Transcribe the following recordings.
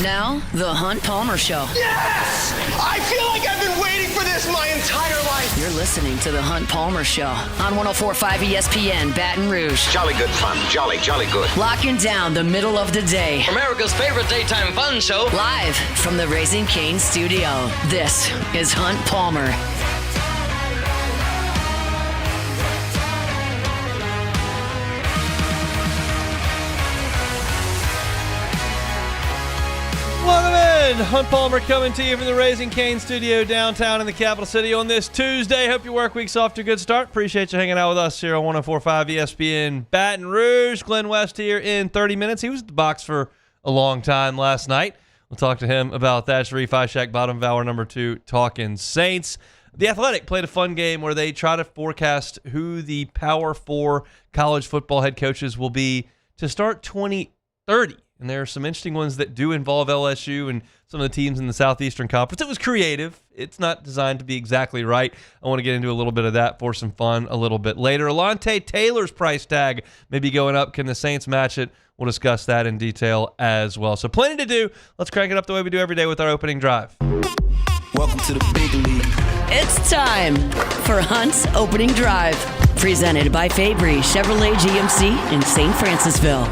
Now, the Hunt Palmer Show. Yes! I feel like I've been waiting for this my entire life. You're listening to the Hunt Palmer Show on 104.5 ESPN Baton Rouge. Jolly good fun. Jolly good. Locking down the middle of the day. America's favorite daytime fun show. Live from the Raising Cane studio. This is Hunt Palmer. Welcome in. Hunt Palmer coming to you from the Raising Cane studio downtown in the capital city on this Tuesday. Hope your work week's off to a good start. Appreciate you hanging out with us here on 104.5 ESPN Baton Rouge. Glenn West here in 30 minutes. He was at the box for a long time last night. We'll talk to him about that. Sharif Ishak, bottom of hour number 2, talking Saints. The Athletic played a fun game where they try to forecast who the Power 4 college football head coaches will be to start 2030. And there are some interesting ones that do involve LSU and some of the teams in the Southeastern Conference. It was creative. It's not designed to be exactly right. I want to get into a little bit of that for some fun a little bit later. Alontae Taylor's price tag may be going up. Can the Saints match it? We'll discuss that in detail as well. So plenty to do. Let's crank it up the way we do every day with our opening drive. Welcome to the big league. It's time for Hunt's Opening Drive. Presented by Fabry Chevrolet GMC in St. Francisville.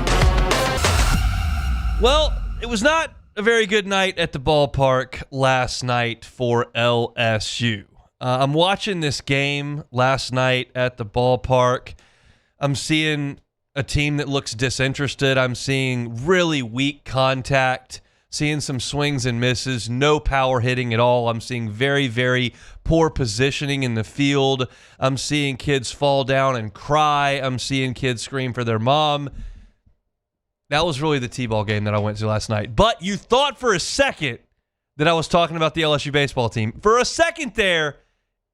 Well, it was not a very good night at the ballpark last night for LSU. I'm watching this game last night at the ballpark. I'm seeing a team that looks disinterested. I'm seeing really weak contact, seeing some swings and misses, no power hitting at all. I'm seeing very, very poor positioning in the field. I'm seeing kids fall down and cry. I'm seeing kids scream for their mom. That was really the T-ball game that I went to last night. But you thought for a second that I was talking about the LSU baseball team. For a second there,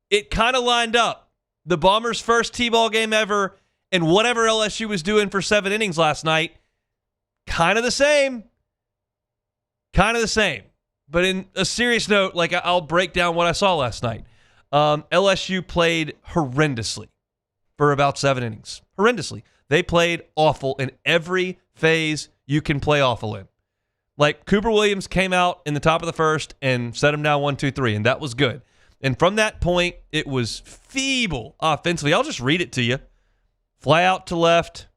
it kind of lined up. The Bombers' first T-ball game ever and whatever LSU was doing for 7 innings last night, kind of the same. Kind of the same. But in a serious note, like I'll break down what I saw last night. LSU played horrendously for about 7 innings. Horrendously. They played awful in every phase you can play awful in. Like Cooper Williams came out in the top of the first and set him down 1-2-3, and that was good. And from that point, it was feeble offensively. I'll just read it to you. Fly out to left,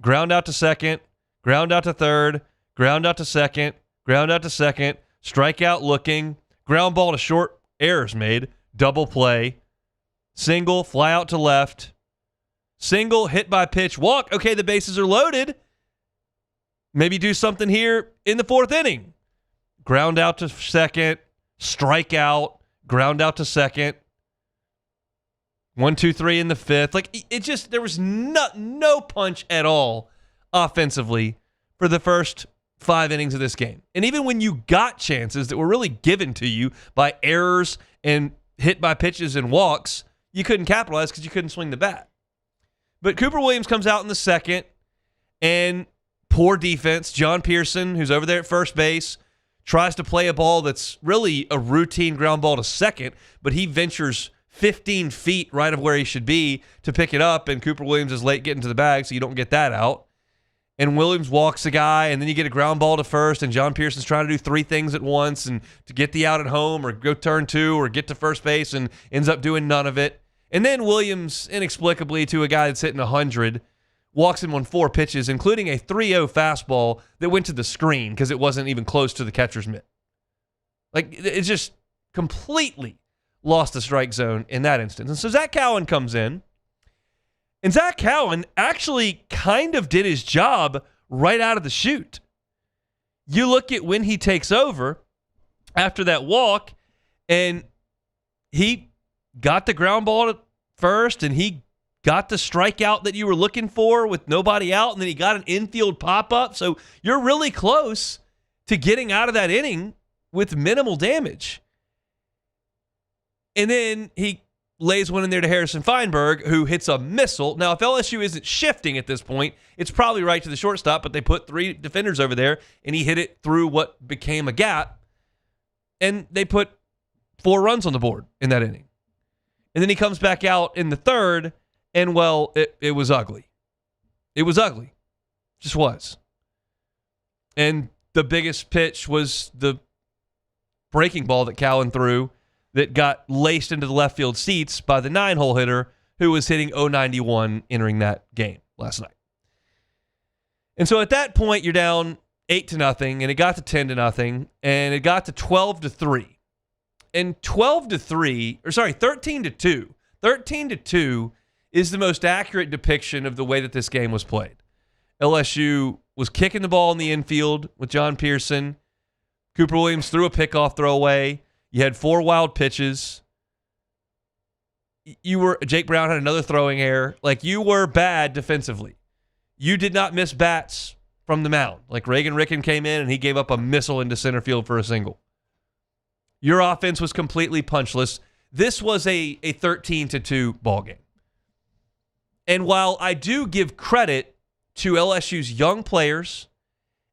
ground out to second, ground out to third, ground out to second, ground out to second, strike out looking, ground ball to short, errors made, double play, single, fly out to left, single, hit by pitch, walk. Okay, the bases are loaded. Maybe do something here in the 4th inning. Ground out to second, strike out, ground out to second. 1-2-3 in the 5th. Like it just, there was no punch at all offensively for the first 5 innings of this game. And even when you got chances that were really given to you by errors and hit by pitches and walks, you couldn't capitalize because you couldn't swing the bat. But Cooper Williams comes out in the second, and poor defense. John Pearson, who's over there at first base, tries to play a ball that's really a routine ground ball to second, but he ventures 15 feet right of where he should be to pick it up, and Cooper Williams is late getting to the bag, so you don't get that out. And Williams walks a guy, and then you get a ground ball to first, and John Pearson's trying to do 3 things at once and to get the out at home or go turn 2 or get to first base and ends up doing none of it. And then Williams, inexplicably to a guy that's hitting 100, walks him on 4 pitches, including a 3-0 fastball that went to the screen because it wasn't even close to the catcher's mitt. Like, it just completely lost the strike zone in that instance. And so Zach Cowan comes in, and Zach Cowan actually kind of did his job right out of the chute. You look at when he takes over after that walk, and he got the ground ball to first, and he got the strikeout that you were looking for with nobody out, and then he got an infield pop-up. So you're really close to getting out of that inning with minimal damage. And then he lays one in there to Harrison Feinberg, who hits a missile. Now, if LSU isn't shifting at this point, it's probably right to the shortstop, but they put 3 defenders over there, and he hit it through what became a gap, and they put 4 runs on the board in that inning. And then he comes back out in the 3rd, and, well, it was ugly. It was ugly. Just was. And the biggest pitch was the breaking ball that Cowan threw that got laced into the left field seats by the 9-hole hitter who was hitting .091 entering that game last night. And so at that point, you're down 8-0, and it got to 10-0, and it got to 12-3. And 13-2. 13-2 is the most accurate depiction of the way that this game was played. LSU was kicking the ball in the infield with John Pearson. Cooper Williams threw a pickoff throwaway. You had 4 wild pitches. Jake Brown had another throwing error. Like, you were bad defensively. You did not miss bats from the mound. Like, Reagan Ricken came in and he gave up a missile into center field for a single. Your offense was completely punchless. This was a 13-2 ball game. And while I do give credit to LSU's young players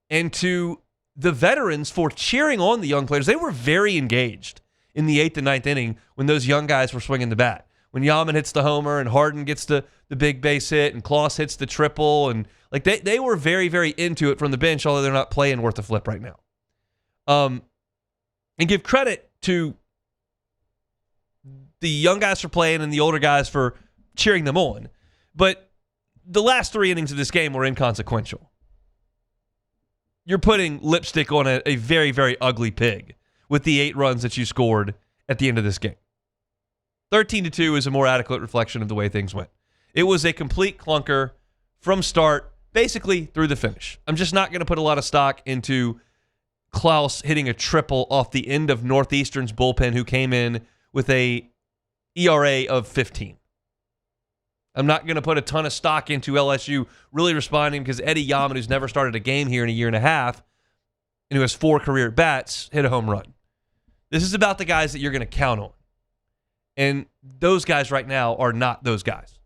and to the veterans for cheering on the young players, they were very engaged in the 8th and 9th inning when those young guys were swinging the bat. When Yaman hits the homer and Harden gets the big base hit and Kloss hits the triple, and like they were very, very into it from the bench, although they're not playing worth a flip right now. And give credit to the young guys for playing and the older guys for cheering them on. But the last 3 innings of this game were inconsequential. You're putting lipstick on a very, very ugly pig with the 8 runs that you scored at the end of this game. 13-2 is a more adequate reflection of the way things went. It was a complete clunker from start, basically through the finish. I'm just not going to put a lot of stock into Klaus hitting a triple off the end of Northeastern's bullpen, who came in with a ERA of 15. I'm not going to put a ton of stock into LSU really responding because Eddie Yaman, who's never started a game here in a year and a half and who has 4 career at-bats, hit a home run. This is about the guys that you're going to count on. And those guys right now are not those guys.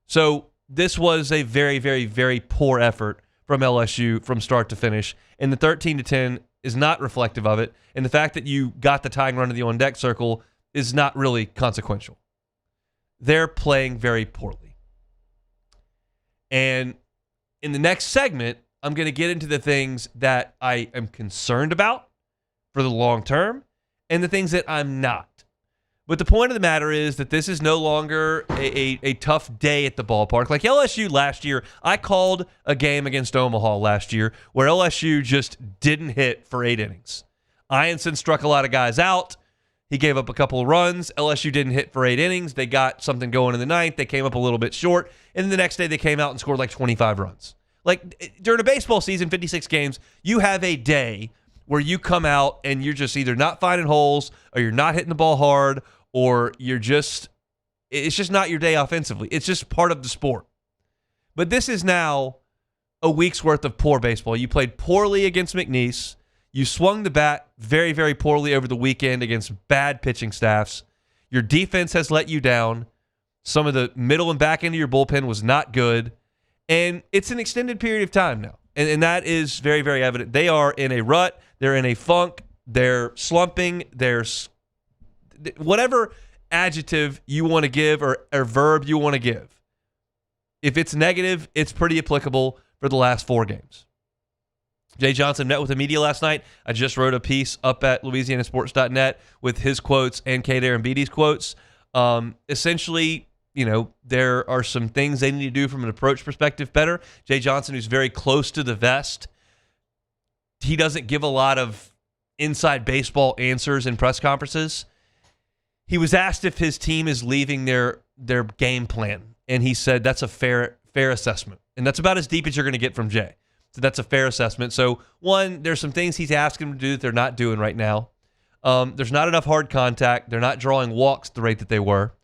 So this was a very, very, very poor effort from LSU from start to finish. And the 13-10 is not reflective of it. And the fact that you got the tying run of the on-deck circle is not really consequential. They're playing very poorly. And in the next segment, I'm going to get into the things that I am concerned about for the long term and the things that I'm not. But the point of the matter is that this is no longer a tough day at the ballpark. Like LSU last year, I called a game against Omaha last year where LSU just didn't hit for 8 innings. Ianson struck a lot of guys out. He gave up a couple of runs. LSU didn't hit for 8 innings. They got something going in the 9th. They came up a little bit short. And then the next day they came out and scored like 25 runs. Like during a baseball season, 56 games, you have a day where you come out and you're just either not finding holes or you're not hitting the ball hard or it's just not your day offensively. It's just part of the sport. But this is now a week's worth of poor baseball. You played poorly against McNeese. You swung the bat very, very poorly over the weekend against bad pitching staffs. Your defense has let you down. Some of the middle and back end of your bullpen was not good. And it's an extended period of time now. And that is very, very evident. They are in a rut. They're in a funk. They're slumping. Whatever adjective you want to give or verb you want to give. If it's negative, it's pretty applicable for the last 4 games. Jay Johnson met with the media last night. I just wrote a piece up at LouisianaSports.net with his quotes and Kate Arambidi's quotes. Essentially, there are some things they need to do from an approach perspective better. Jay Johnson, who's very close to the vest, he doesn't give a lot of inside baseball answers in press conferences. He was asked if his team is leaving their game plan, and he said that's a fair assessment. And that's about as deep as you're going to get from Jay. So that's a fair assessment. So, one, there's some things he's asking them to do that they're not doing right now. There's not enough hard contact. They're not drawing walks at the rate that they were.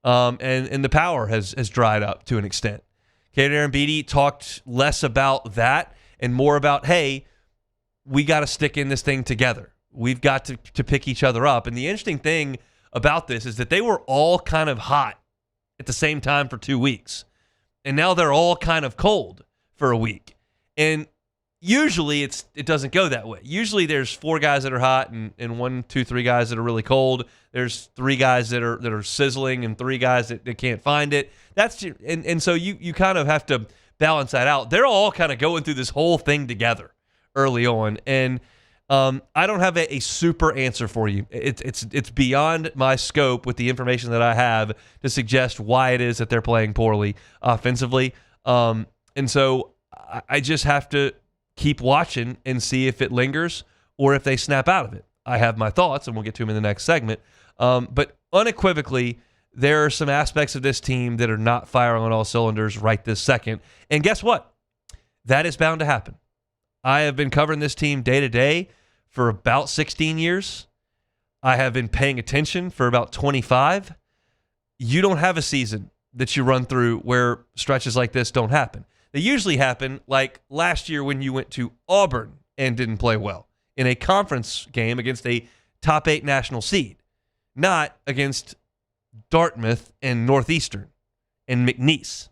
And the power has dried up to an extent. Kate Arambidi talked less about that and more about, hey, we got to stick in this thing together. We've got to pick each other up. And the interesting thing about this is that they were all kind of hot at the same time for 2 weeks. And now they're all kind of cold for a week. And usually it doesn't go that way. Usually there's 4 guys that are hot and 1, 2, 3 guys that are really cold. There's 3 guys that are sizzling and 3 guys that can't find it. And so you kind of have to balance that out. They're all kind of going through this whole thing together early on. And I don't have a super answer for you. It's beyond my scope with the information that I have to suggest why it is that they're playing poorly offensively. And so I just have to keep watching and see if it lingers or if they snap out of it. I have my thoughts, and we'll get to them in the next segment. But unequivocally, there are some aspects of this team that are not firing on all cylinders right this second. And guess what? That is bound to happen. I have been covering this team day to day for about 16 years. I have been paying attention for about 25. You don't have a season that you run through where stretches like this don't happen. They usually happen like last year when you went to Auburn and didn't play well in a conference game against a top 8 national seed, not against Dartmouth and Northeastern and McNeese.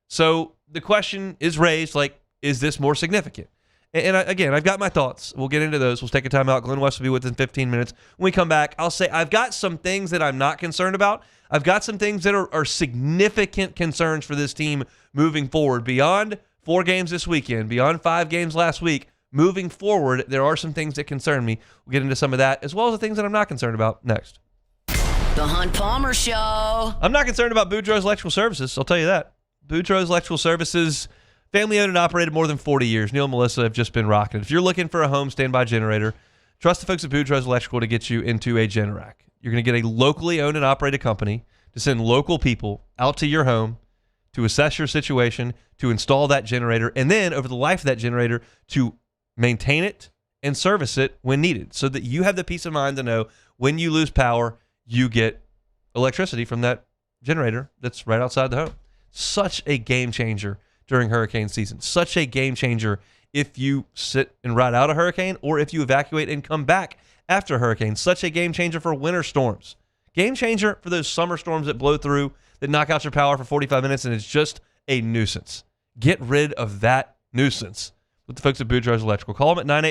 So the question is raised, like, is this more significant? And again, I've got my thoughts. We'll get into those. We'll take a time out. Glenn West will be within 15 minutes. When we come back, I'll say I've got some things that I'm not concerned about. I've got some things that are significant concerns for this team moving forward. Beyond 4 games this weekend, beyond 5 games last week, moving forward, there are some things that concern me. We'll get into some of that, as well as the things that I'm not concerned about next. The Hunt Palmer Show. I'm not concerned about Boudreaux's Electrical Services. I'll tell you that. Boudreaux's Electrical Services, family owned and operated more than 40 years. Neil and Melissa have just been rocking it. If you're looking for a home standby generator, trust the folks at Boudreaux's Electrical to get you into a Generac. You're going to get a locally owned and operated company to send local people out to your home to assess your situation, to install that generator, and then over the life of that generator to maintain it and service it when needed so that you have the peace of mind to know when you lose power, you get electricity from that generator that's right outside the home. Such a game changer during hurricane season. Such a game changer if you sit and ride out a hurricane or if you evacuate and come back after a hurricane. Such a game changer for winter storms. Game changer for those summer storms that blow through, that knock out your power for 45 minutes, and it's just a nuisance. Get rid of that nuisance with the folks at Boudreaux's Electrical. Call them at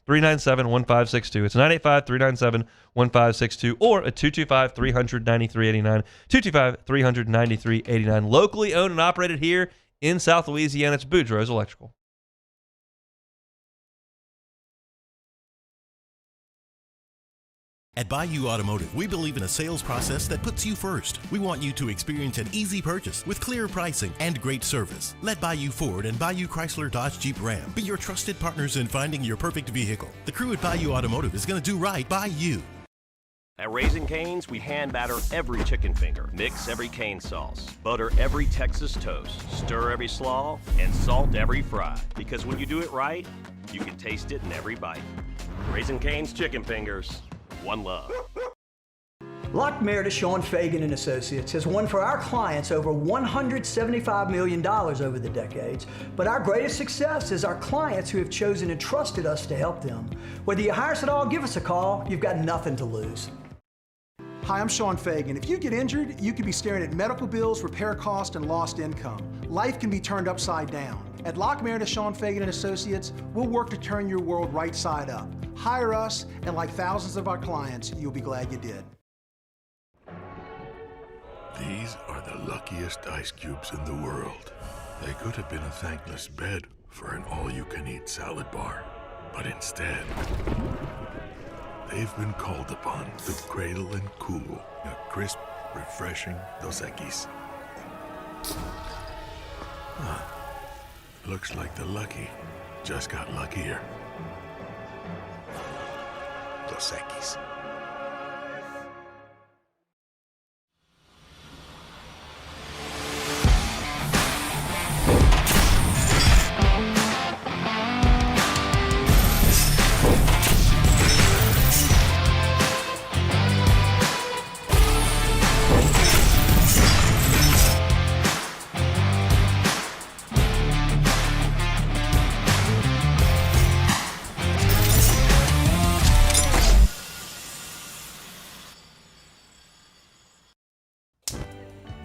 985-397-1562. It's 985-397-1562 or at 225-300-9389. 225-300-9389. Locally owned and operated here in South Louisiana. It's Boudreaux's Electrical. At Bayou Automotive, we believe in a sales process that puts you first. We want you to experience an easy purchase with clear pricing and great service. Let Bayou Ford and Bayou Chrysler Dodge Jeep Ram be your trusted partners in finding your perfect vehicle. The crew at Bayou Automotive is going to do right by you. At Raising Cane's, we hand batter every chicken finger, mix every cane sauce, butter every Texas toast, stir every slaw, and salt every fry. Because when you do it right, you can taste it in every bite. Raising Cane's chicken fingers. One love. Lockmair, Sean Fagan and Associates has won for our clients over $175 million over the decades, but our greatest success is our clients who have chosen and trusted us to help them. Whether you hire us at all, give us a call. You've got nothing to lose. Hi, I'm Sean Fagan. If you get injured, you could be staring at medical bills, repair costs, and lost income. Life can be turned upside down. At Lockmair, Sean Fagan and Associates, we'll work to turn your world right side up. Hire us, and like thousands of our clients, you'll be glad you did. These are the luckiest ice cubes in the world. They could have been a thankless bed for an all-you-can-eat salad bar. But instead, they've been called upon to cradle and cool a crisp, refreshing Dos Equis. Looks like the lucky just got luckier. Dos Equis.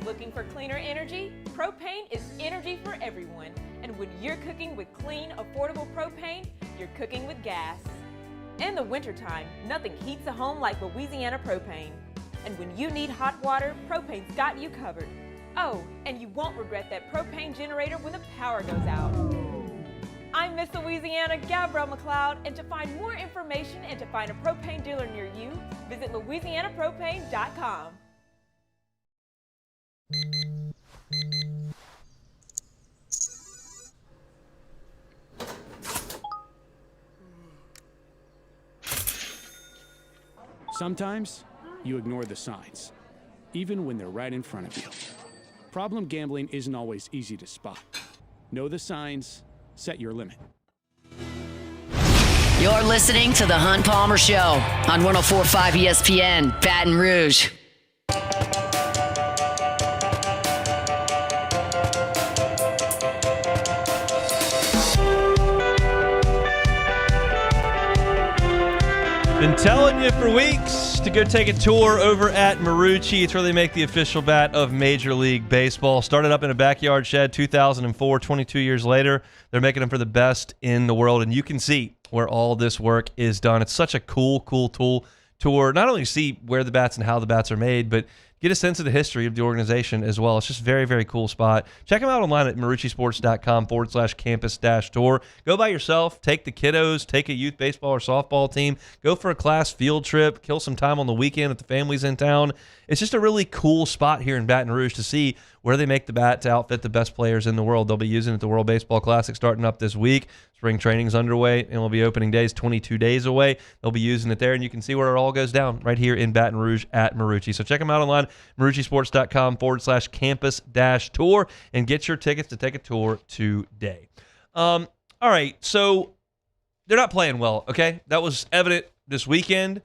Looking for cleaner energy? Propane is energy for everyone. And when you're cooking with clean, affordable propane, you're cooking with gas. In the wintertime, nothing heats a home like Louisiana propane. And when you need hot water, propane's got you covered. Oh, and you won't regret that propane generator when the power goes out. I'm Miss Louisiana, Gabrielle McLeod, and to find more information and to find a propane dealer near you, visit louisianapropane.com. Sometimes you ignore the signs, even when they're right in front of you. Problem gambling isn't always easy to spot. Know the signs, set your limit. You're listening to The Hunt Palmer Show on 104.5 ESPN, Baton Rouge. Been telling you for weeks to go take a tour over at Marucci. It's where they make the official bat of Major League Baseball. Started up in a backyard shed 2004, 22 years later. They're making them for the best in the world, and you can see where all this work is done. It's such a cool tour. Not only see where the bats and how the bats are made, but get a sense of the history of the organization as well. It's just very, very cool spot. Check them out online at maruccisports.com/campus-tour. Go by yourself, take the kiddos, take a youth baseball or softball team, go for a class field trip, kill some time on the weekend if the family's in town. It's just a really cool spot here in Baton Rouge to see where they make the bat to outfit the best players in the world. They'll be using it at the World Baseball Classic starting up this week. Spring training's underway, and it'll be opening days 22 days away. They'll be using it there, and you can see where it all goes down right here in Baton Rouge at Marucci. So check them out online, maruccisports.com/campus-tour, and get your tickets to take a tour today. All right, so they're not playing well, okay? That was evident this weekend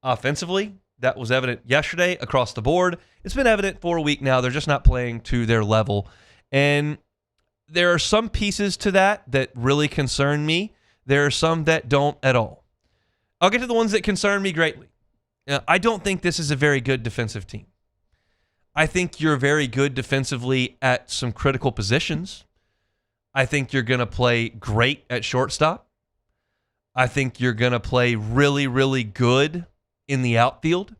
offensively. That was evident yesterday across the board. It's been evident for a week now. They're just not playing to their level. And there are some pieces to that really concern me. There are some that don't at all. I'll get to the ones that concern me greatly. I don't think this is a very good defensive team. I think you're very good defensively at some critical positions. I think you're going to play great at shortstop. I think you're going to play really, really good in the outfield.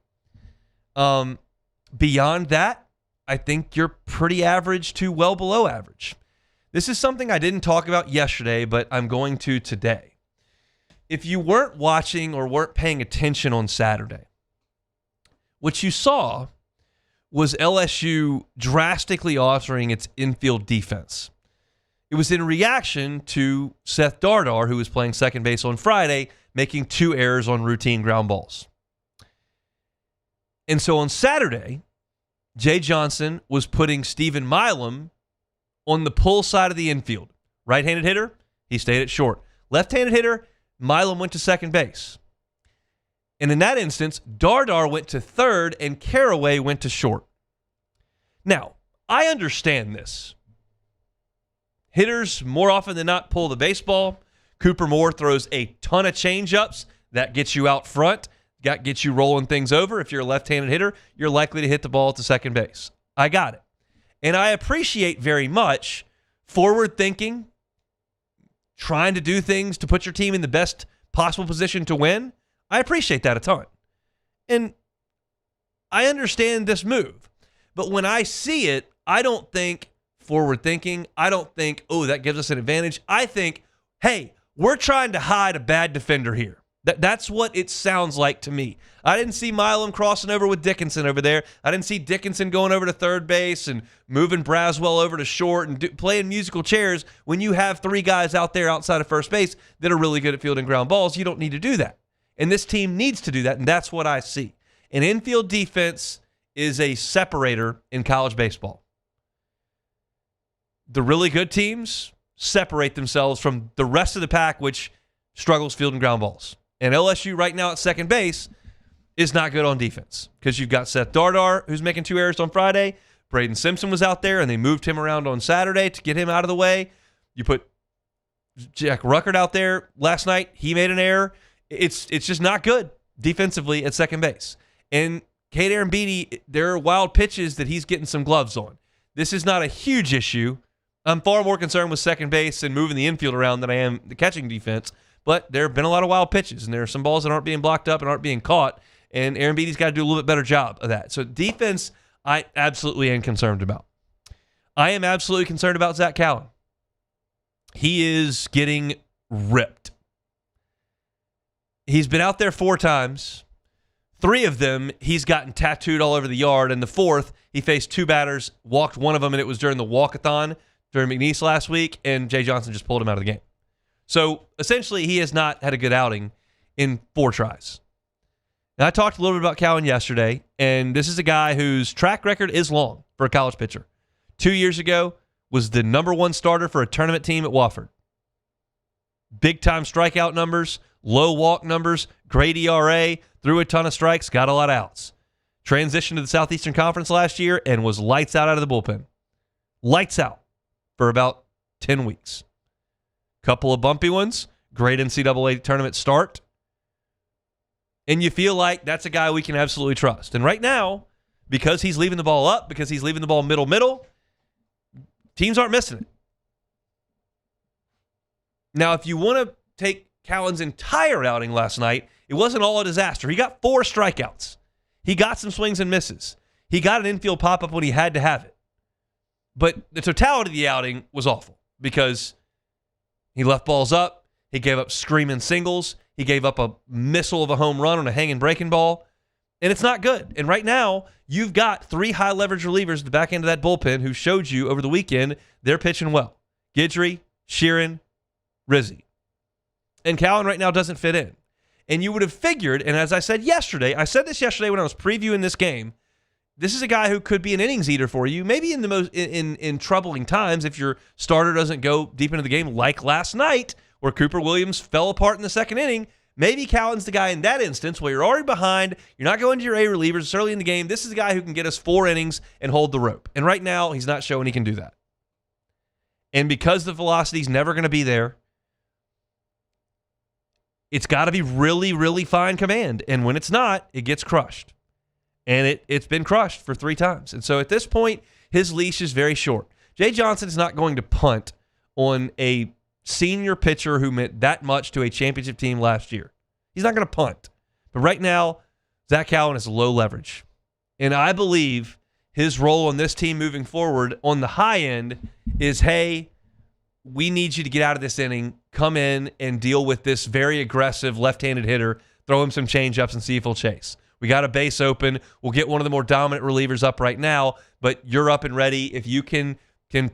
Beyond that, I think you're pretty average to well below average. This is something I didn't talk about yesterday, but I'm going to today. If you weren't watching or weren't paying attention on Saturday, what you saw was LSU drastically altering its infield defense. It was in reaction to Seth Dardar, who was playing second base on Friday, making 2 errors on routine ground balls. And so on Saturday, Jay Johnson was putting Stephen Milam on the pull side of the infield. Right-handed hitter, he stayed at short. Left-handed hitter, Milam went to second base. And in that instance, Dardar went to third and Caraway went to short. Now, I understand this. Hitters, more often than not, pull the baseball. Cooper Moore throws a ton of changeups. That gets you out front. Gets you rolling things over. If you're a left-handed hitter, you're likely to hit the ball at the second base. I got it. And I appreciate very much forward thinking, trying to do things to put your team in the best possible position to win. I appreciate that a ton. And I understand this move. But when I see it, I don't think forward thinking. I don't think, oh, that gives us an advantage. I think, hey, we're trying to hide a bad defender here. That's what it sounds like to me. I didn't see Milam crossing over with Dickinson over there. I didn't see Dickinson going over to third base and moving Braswell over to short and playing musical chairs when you have 3 guys out there outside of first base that are really good at fielding ground balls. You don't need to do that. And this team needs to do that, and that's what I see. An infield defense is a separator in college baseball. The really good teams separate themselves from the rest of the pack, which struggles fielding ground balls. And LSU right now at second base is not good on defense because you've got Seth Dardar, who's making 2 errors on Friday. Braden Simpson was out there, and they moved him around on Saturday to get him out of the way. You put Jack Ruckert out there last night. He made an error. It's just not good defensively at second base. And Cade Arambidi, there are wild pitches that he's getting some gloves on. This is not a huge issue. I'm far more concerned with second base and moving the infield around than I am the catching defense. But there have been a lot of wild pitches, and there are some balls that aren't being blocked up and aren't being caught, and Arambidi's got to do a little bit better job of that. So defense, I absolutely am concerned about. I am absolutely concerned about Zach Cowan. He is getting ripped. He's been out there 4 times. 3 of them, he's gotten tattooed all over the yard. And the 4th, he faced 2 batters, walked one of them, and it was during the walkathon during McNeese last week, and Jay Johnson just pulled him out of the game. So, essentially, he has not had a good outing in 4 tries. Now, I talked a little bit about Cowan yesterday, and this is a guy whose track record is long for a college pitcher. 2 years ago, was the number 1 starter for a tournament team at Wofford. Big-time strikeout numbers, low walk numbers, great ERA, threw a ton of strikes, got a lot of outs. Transitioned to the Southeastern Conference last year and was lights out of the bullpen. Lights out for about 10 weeks. Couple of bumpy ones, great NCAA tournament start. And you feel like that's a guy we can absolutely trust. And right now, because he's leaving the ball up, because he's leaving the ball middle, teams aren't missing it. Now, if you want to take Cowan's entire outing last night, it wasn't all a disaster. He got 4 strikeouts. He got some swings and misses. He got an infield pop-up when he had to have it. But the totality of the outing was awful because he left balls up. He gave up screaming singles. He gave up a missile of a home run on a hanging breaking ball. And it's not good. And right now, you've got 3 high-leverage relievers at the back end of that bullpen who showed you over the weekend they're pitching well. Guidry, Sheeran, Rizzi. And Cowan right now doesn't fit in. And you would have figured, and as I said this yesterday when I was previewing this game, this is a guy who could be an innings eater for you, maybe in the most in troubling times if your starter doesn't go deep into the game like last night where Cooper Williams fell apart in the 2nd inning. Maybe Cowan's the guy in that instance where you're already behind, you're not going to your A relievers, it's early in the game. This is a guy who can get us 4 innings and hold the rope. And right now, he's not showing he can do that. And because the velocity's never going to be there, it's got to be really, really fine command. And when it's not, it gets crushed. And it's been crushed for 3 times. And so at this point, his leash is very short. Jay Johnson is not going to punt on a senior pitcher who meant that much to a championship team last year. He's not going to punt. But right now, Zach Cowan is low leverage. And I believe his role on this team moving forward on the high end is, hey, we need you to get out of this inning, come in and deal with this very aggressive left-handed hitter, throw him some change-ups and see if he'll chase. We got a base open. We'll get one of the more dominant relievers up right now, but you're up and ready. If you can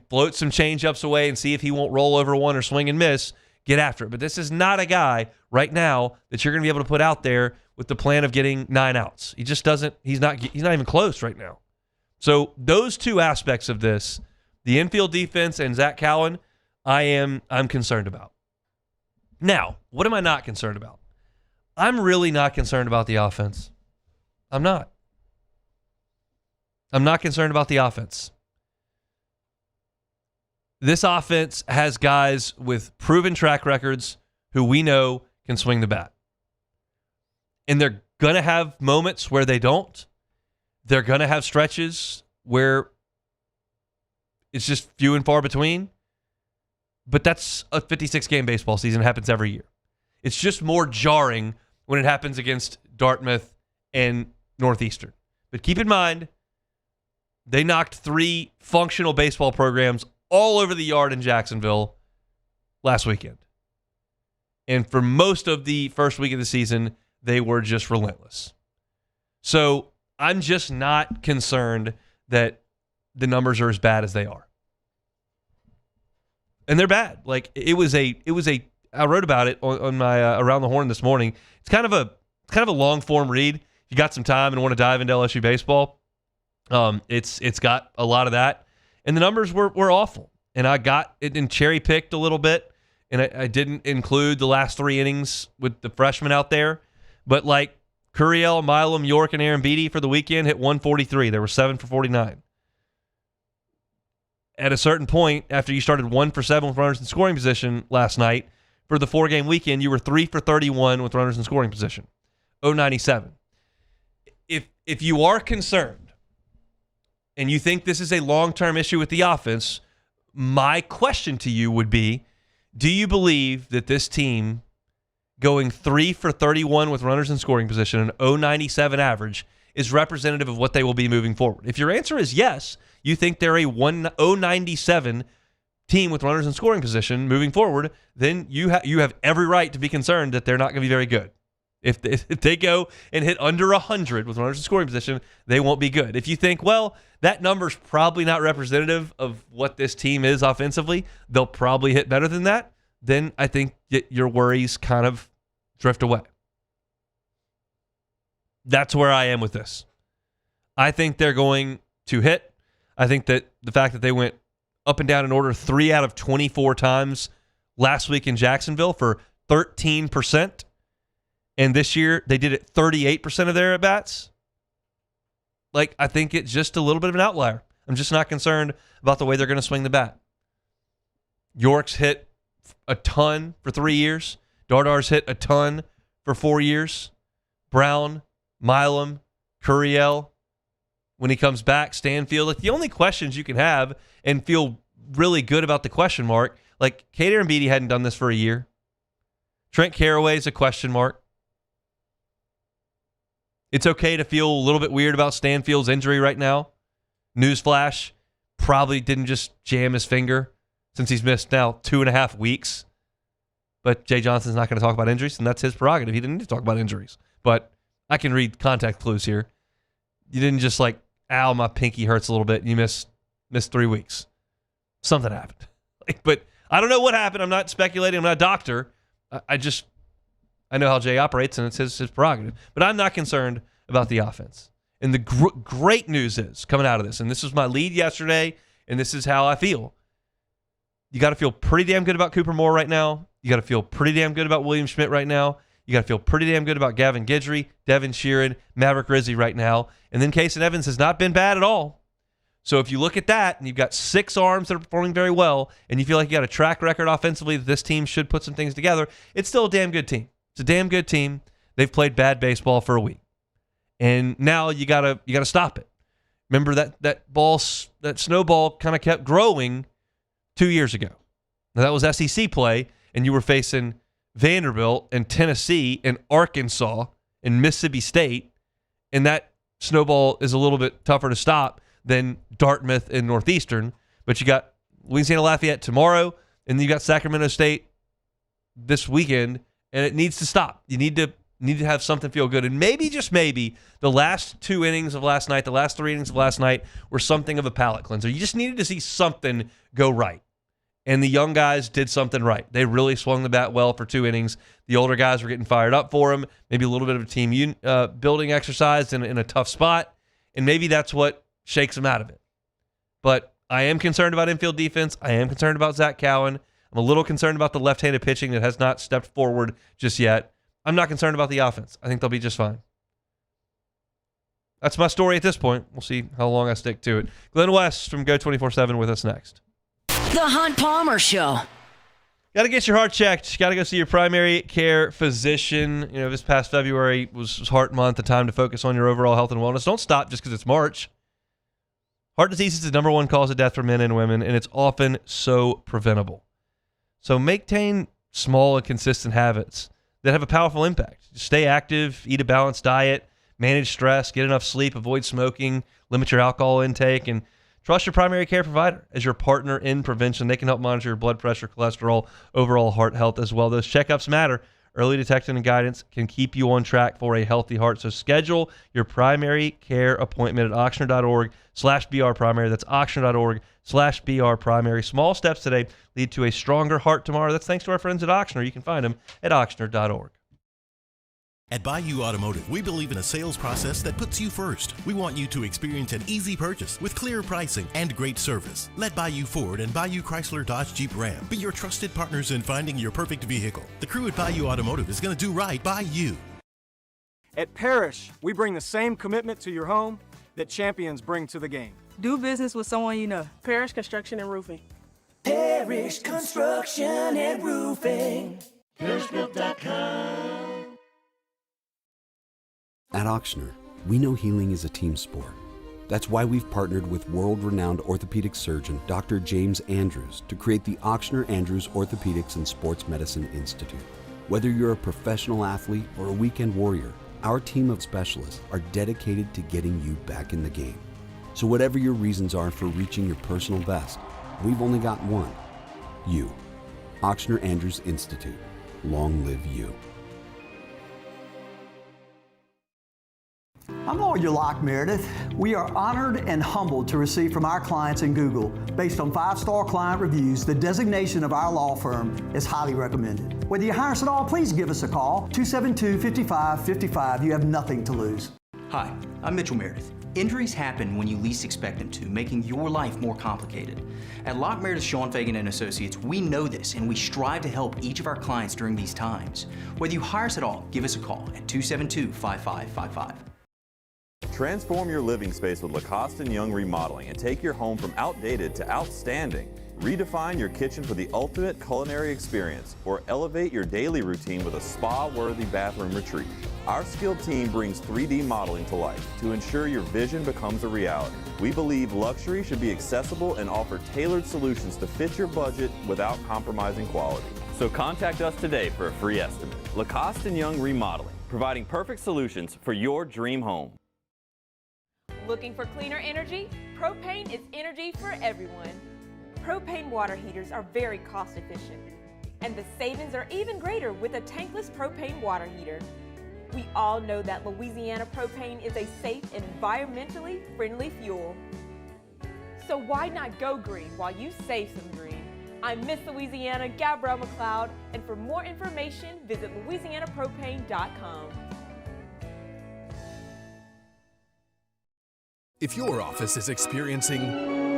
float some change-ups away and see if he won't roll over one or swing and miss, get after it. But this is not a guy right now that you're going to be able to put out there with the plan of getting 9 outs. He just doesn't. He's not even close right now. So those 2 aspects of this, the infield defense and Zach Cowan, I'm concerned about. Now, what am I not concerned about? I'm really not concerned about the offense. I'm not. I'm not concerned about the offense. This offense has guys with proven track records who we know can swing the bat. And they're going to have moments where they don't. They're going to have stretches where it's just few and far between. But that's a 56-game baseball season. It happens every year. It's just more jarring when it happens against Dartmouth and Northeastern. But keep in mind, they knocked 3 functional baseball programs all over the yard in Jacksonville last weekend. And for most of the first week of the season, they were just relentless. So I'm just not concerned that the numbers are as bad as they are. And they're bad. Like I wrote about it on my Around the Horn this morning. It's kind of a long form read. If you got some time and want to dive into LSU baseball, it's got a lot of that. And the numbers were awful. And I got it and cherry picked a little bit. And I didn't include the last 3 innings with the freshmen out there. But like Curiel, Milam, York, and Aaron Beatty for the weekend hit 143. There were 7 for 49. At a certain point, after you started 1 for 7 with runners in scoring position last night, for the 4-game weekend, you were 3 for 31 with runners in scoring position. 097. If you are concerned and you think this is a long-term issue with the offense, my question to you would be, do you believe that this team going 3 for 31 with runners in scoring position, an 097 average, is representative of what they will be moving forward? If your answer is yes, you think they're a 097 team with runners in scoring position moving forward, then you have every right to be concerned that they're not going to be very good. If they go and hit under 100 with runners in scoring position, they won't be good. If you think, well, that number's probably not representative of what this team is offensively, they'll probably hit better than that, then I think your worries kind of drift away. That's where I am with this. I think they're going to hit. I think that the fact that they went up and down in order 3 out of 24 times last week in Jacksonville for 13%, and this year they did it 38% of their at-bats, like, I think it's just a little bit of an outlier. I'm just not concerned about the way they're going to swing the bat. York's hit a ton for 3 years. Dardar's hit a ton for 4 years. Brown, Milam, Curiel, when he comes back, Stanfield. Like, the only questions you can have and feel really good about the question mark, like, Kader Embiid hadn't done this for a year. Trent Carraway's a question mark. It's okay to feel a little bit weird about Stanfield's injury right now. Newsflash, probably didn't just jam his finger since he's missed now 2.5 weeks. But Jay Johnson's not going to talk about injuries, and that's his prerogative. He didn't need to talk about injuries. But I can read contact clues here. You didn't just like, ow, my pinky hurts a little bit, and you missed 3 weeks. Something happened. But I don't know what happened. I'm not speculating. I'm not a doctor. I know how Jay operates, and it's his prerogative. But I'm not concerned about the offense. And the great news is, coming out of this, and this was my lead yesterday, and this is how I feel. You got to feel pretty damn good about Cooper Moore right now. You got to feel pretty damn good about William Schmidt right now. You got to feel pretty damn good about Gavin Guidry, Devin Sheeran, Maverick Rizzi right now. And then Kason Evans has not been bad at all. So if you look at that, and you've got 6 arms that are performing very well, and you feel like you got a track record offensively that this team should put some things together, it's still a damn good team. It's a damn good team. They've played bad baseball for a week. And now you gotta stop it. Remember that snowball kind of kept growing 2 years ago. Now that was SEC play, and you were facing Vanderbilt and Tennessee and Arkansas and Mississippi State, and that snowball is a little bit tougher to stop than Dartmouth and Northeastern. But you got Louisiana Lafayette tomorrow, and then you got Sacramento State this weekend, and it needs to stop. You need to have something feel good. And maybe, just maybe, the last 2 innings of last night, the last 3 innings of last night were something of a palate cleanser. You just needed to see something go right. And the young guys did something right. They really swung the bat well for 2 innings. The older guys were getting fired up for them. Maybe a little bit of a team building exercise in a tough spot. And maybe that's what shakes them out of it. But I am concerned about infield defense. I am concerned about Zach Cowan. I'm a little concerned about the left-handed pitching that has not stepped forward just yet. I'm not concerned about the offense. I think they'll be just fine. That's my story at this point. We'll see how long I stick to it. Glenn West from Go 24/7 with us next. The Hunt Palmer Show. Got to get your heart checked. Got to go see your primary care physician. You know, this past February was Heart Month, a time to focus on your overall health and wellness. Don't stop just because it's March. Heart disease is the number 1 cause of death for men and women, and it's often so preventable. So maintain small and consistent habits that have a powerful impact. Stay active, eat a balanced diet, manage stress, get enough sleep, avoid smoking, limit your alcohol intake, and trust your primary care provider as your partner in prevention. They can help monitor your blood pressure, cholesterol, overall heart health as well. Those checkups matter. Early detection and guidance can keep you on track for a healthy heart. So schedule your primary care appointment at Ochsner.org/BRprimary. That's Ochsner.org/BRprimary. Small steps today lead to a stronger heart tomorrow. That's thanks to our friends at Ochsner. You can find them at Ochsner.org. At Bayou Automotive, we believe in a sales process that puts you first. We want you to experience an easy purchase with clear pricing and great service. Let Bayou Ford and Bayou Chrysler Dodge Jeep Ram be your trusted partners in finding your perfect vehicle. The crew at Bayou Automotive is going to do right by you. At Parrish, we bring the same commitment to your home that champions bring to the game. Do business with someone you know. Parrish Construction and Roofing. Parrish Construction and Roofing. ParrishBuilt.com. At Ochsner, we know healing is a team sport. That's why we've partnered with world-renowned orthopedic surgeon Dr. James Andrews to create the Ochsner Andrews Orthopedics and Sports Medicine Institute. Whether you're a professional athlete or a weekend warrior, our team of specialists are dedicated to getting you back in the game. So whatever your reasons are for reaching your personal best, we've only got one: you. Auctioneer Andrews Institute. Long live you. I'm Lawyer Locke Meredith. We are honored and humbled to receive from our clients in Google, based on 5-star client reviews, the designation of our law firm is highly recommended. Whether you hire us at all, please give us a call, 272-5555. You have nothing to lose. Hi, I'm Mitchell Meredith. Injuries happen when you least expect them to, making your life more complicated. At Locke Meredith, Sean Fagan and Associates, we know this, and we strive to help each of our clients during these times. Whether you hire us at all, give us a call at 272-5555. Transform your living space with Lacoste & Young Remodeling and take your home from outdated to outstanding. Redefine your kitchen for the ultimate culinary experience, or elevate your daily routine with a spa-worthy bathroom retreat. Our skilled team brings 3D modeling to life to ensure your vision becomes a reality. We believe luxury should be accessible and offer tailored solutions to fit your budget without compromising quality. So contact us today for a free estimate. Lacoste & Young Remodeling, providing perfect solutions for your dream home. Looking for cleaner energy? Propane is energy for everyone. Propane water heaters are very cost efficient, and the savings are even greater with a tankless propane water heater. We all know that Louisiana propane is a safe and environmentally friendly fuel. So why not go green while you save some green? I'm Miss Louisiana, Gabrielle McLeod, and for more information, visit louisianapropane.com. If your office is experiencing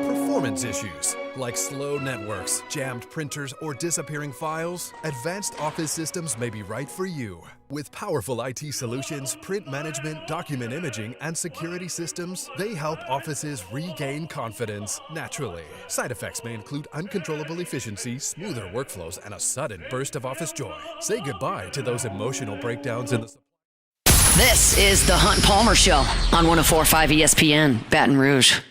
performance issues like slow networks, jammed printers, or disappearing files, Advanced Office Systems may be right for you. With powerful IT solutions, print management, document imaging, and security systems, they help offices regain confidence naturally. Side effects may include uncontrollable efficiency, smoother workflows, and a sudden burst of office joy. Say goodbye to those emotional breakdowns in the... This is the Hunt Palmer Show on 104.5 ESPN, Baton Rouge.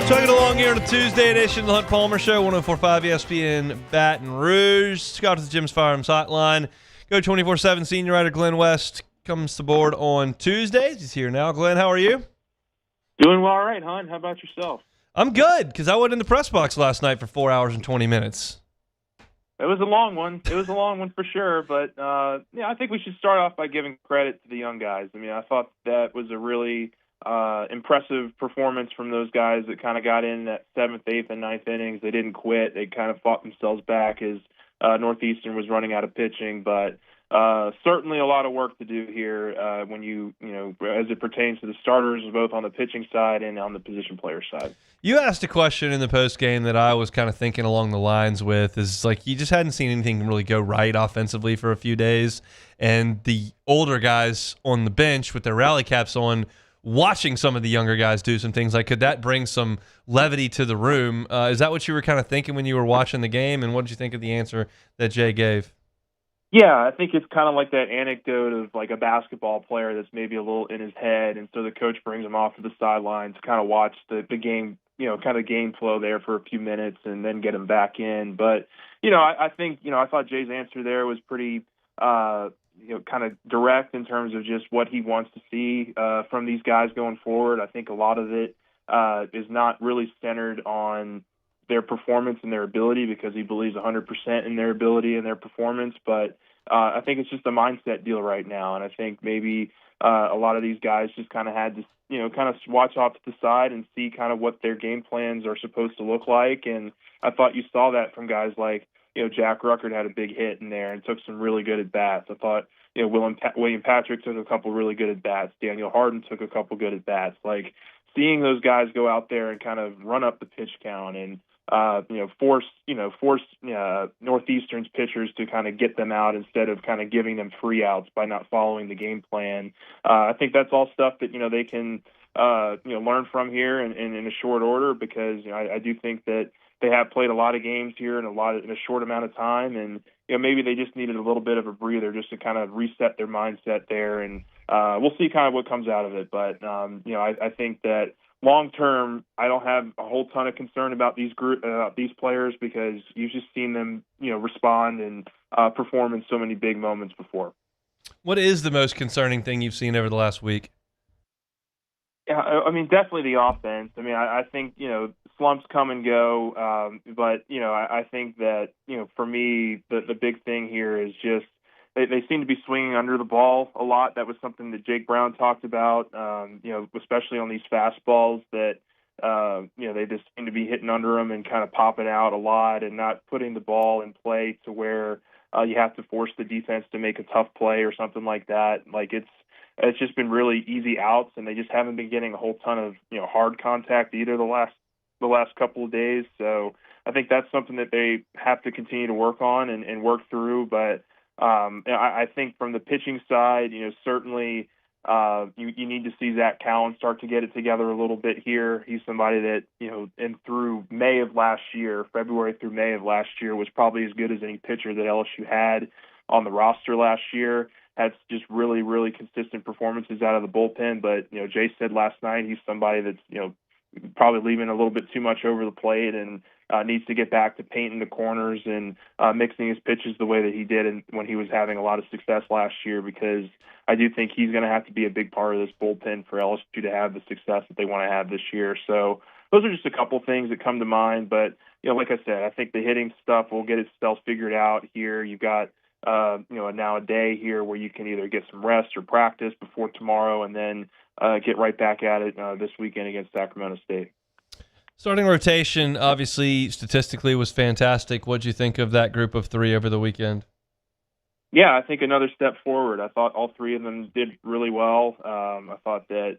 Chugging along here on a Tuesday edition of the Hunt Palmer Show, 104.5 ESPN Baton Rouge. Scott to the Jim's Firearms Hotline. Go 24/7 senior writer Glenn West comes to board on Tuesdays. He's here now. Glenn, how are you? Doing well, all right, Hunt. How about yourself? I'm good, because I went in the press box last night for 4 hours and 20 minutes. It was a long one. It was a long one for sure, but yeah, I think we should start off by giving credit to the young guys. I mean, I thought that was a really impressive performance from those guys that kind of got in that 7th, 8th, and 9th innings. They didn't quit. They kind of fought themselves back as Northeastern was running out of pitching. But certainly a lot of work to do here when you know, as it pertains to the starters, both on the pitching side and on the position player side. You asked a question in the post game that I was kind of thinking along the lines with is like you just hadn't seen anything really go right offensively for a few days, and the older guys on the bench with their rally caps on, watching some of the younger guys do some things, like could that bring some levity to the room? Is that what you were kind of thinking when you were watching the game, and what did you think of the answer that Jay gave? Yeah, I think it's kind of like that anecdote of like a basketball player that's maybe a little in his head, and so the coach brings him off to the sideline to kind of watch the game, you know, kind of game flow there for a few minutes and then get him back in. But, you know, I think, you know, I thought Jay's answer there was pretty you know, kind of direct in terms of just what he wants to see from these guys going forward. I think a lot of it is not really centered on their performance and their ability, because he believes 100% in their ability and their performance. But I think it's just a mindset deal right now. And I think maybe a lot of these guys just kind of had to, you know, kind of watch off to the side and see kind of what their game plans are supposed to look like. And I thought you saw that from guys like, you know, Jack Ruckert had a big hit in there and took some really good at-bats. I thought, you know, William Patrick took a couple really good at-bats. Daniel Harden took a couple good at-bats. Like, seeing those guys go out there and kind of run up the pitch count and, force Northeastern's pitchers to kind of get them out instead of kind of giving them free outs by not following the game plan. I think that's all stuff that, you know, they can, learn from here in a short order, because, you know, I do think that they have played a lot of games here in a short amount of time, and, you know, maybe they just needed a little bit of a breather just to kind of reset their mindset there, and we'll see kind of what comes out of it. But I think that long term, I don't have a whole ton of concern about these players because you've just seen them, respond and perform in so many big moments before. What is the most concerning thing you've seen over the last week? Yeah, I mean, definitely the offense. I mean, I think, slumps come and go, but, I think that, for me, the big thing here is just they seem to be swinging under the ball a lot. That was something that Jake Brown talked about, especially on these fastballs that, they just seem to be hitting under them and kind of popping out a lot and not putting the ball in play to where you have to force the defense to make a tough play or something like that. Like it's just been really easy outs, and they just haven't been getting a whole ton of hard contact either the last couple of days. So I think that's something that they have to continue to work on and work through. But I think from the pitching side, certainly you need to see Zach Cowan start to get it together a little bit here. He's somebody that and through February through May of last year, was probably as good as any pitcher that LSU had on the roster last year. Had just really, really consistent performances out of the bullpen. But, Jay said last night he's somebody that's, probably leaving a little bit too much over the plate and needs to get back to painting the corners and mixing his pitches the way that he did when he was having a lot of success last year, because I do think he's going to have to be a big part of this bullpen for LSU to have the success that they want to have this year. So those are just a couple things that come to mind. But, like I said, I think the hitting stuff will get itself figured out here. You've got now a day here where you can either get some rest or practice before tomorrow and then get right back at it this weekend against Sacramento State. Starting rotation, obviously, statistically was fantastic. What did you think of that group of three over the weekend? Yeah, I think another step forward. I thought all three of them did really well. I thought that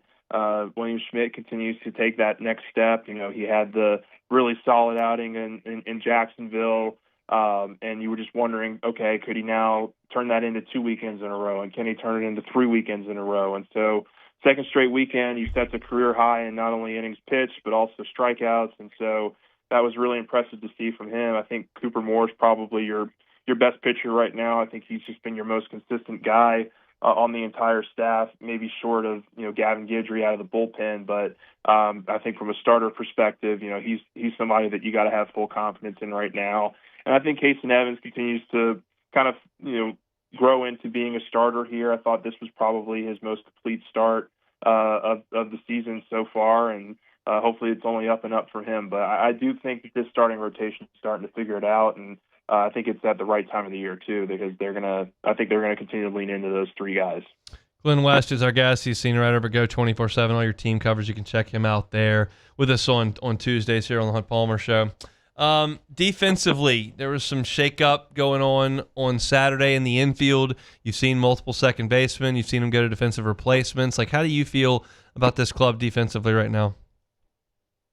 William Schmidt continues to take that next step. He had the really solid outing in Jacksonville. And you were just wondering, okay, could he now turn that into 2 weekends in a row? And can he turn it into 3 weekends in a row? And so second straight weekend, he sets a career high in not only innings pitched, but also strikeouts. And so that was really impressive to see from him. I think Cooper Moore's probably your best pitcher right now. I think he's just been your most consistent guy on the entire staff, maybe short of, Gavin Guidry out of the bullpen. But I think from a starter perspective, he's somebody that you got to have full confidence in right now. And I think Kason Evans continues to kind of, grow into being a starter here. I thought this was probably his most complete start of the season so far, and hopefully it's only up and up for him. But I do think that this starting rotation is starting to figure it out, and I think it's at the right time of the year too, because I think they're gonna continue to lean into those three guys. Glenn West is our guest. He's senior writer for Go 24/7. All your team coverage, you can check him out there with us on Tuesdays here on the Hunt Palmer Show. Defensively, there was some shakeup going on Saturday in the infield. You've seen multiple second basemen. You've seen them go to defensive replacements. Like, how do you feel about this club defensively right now?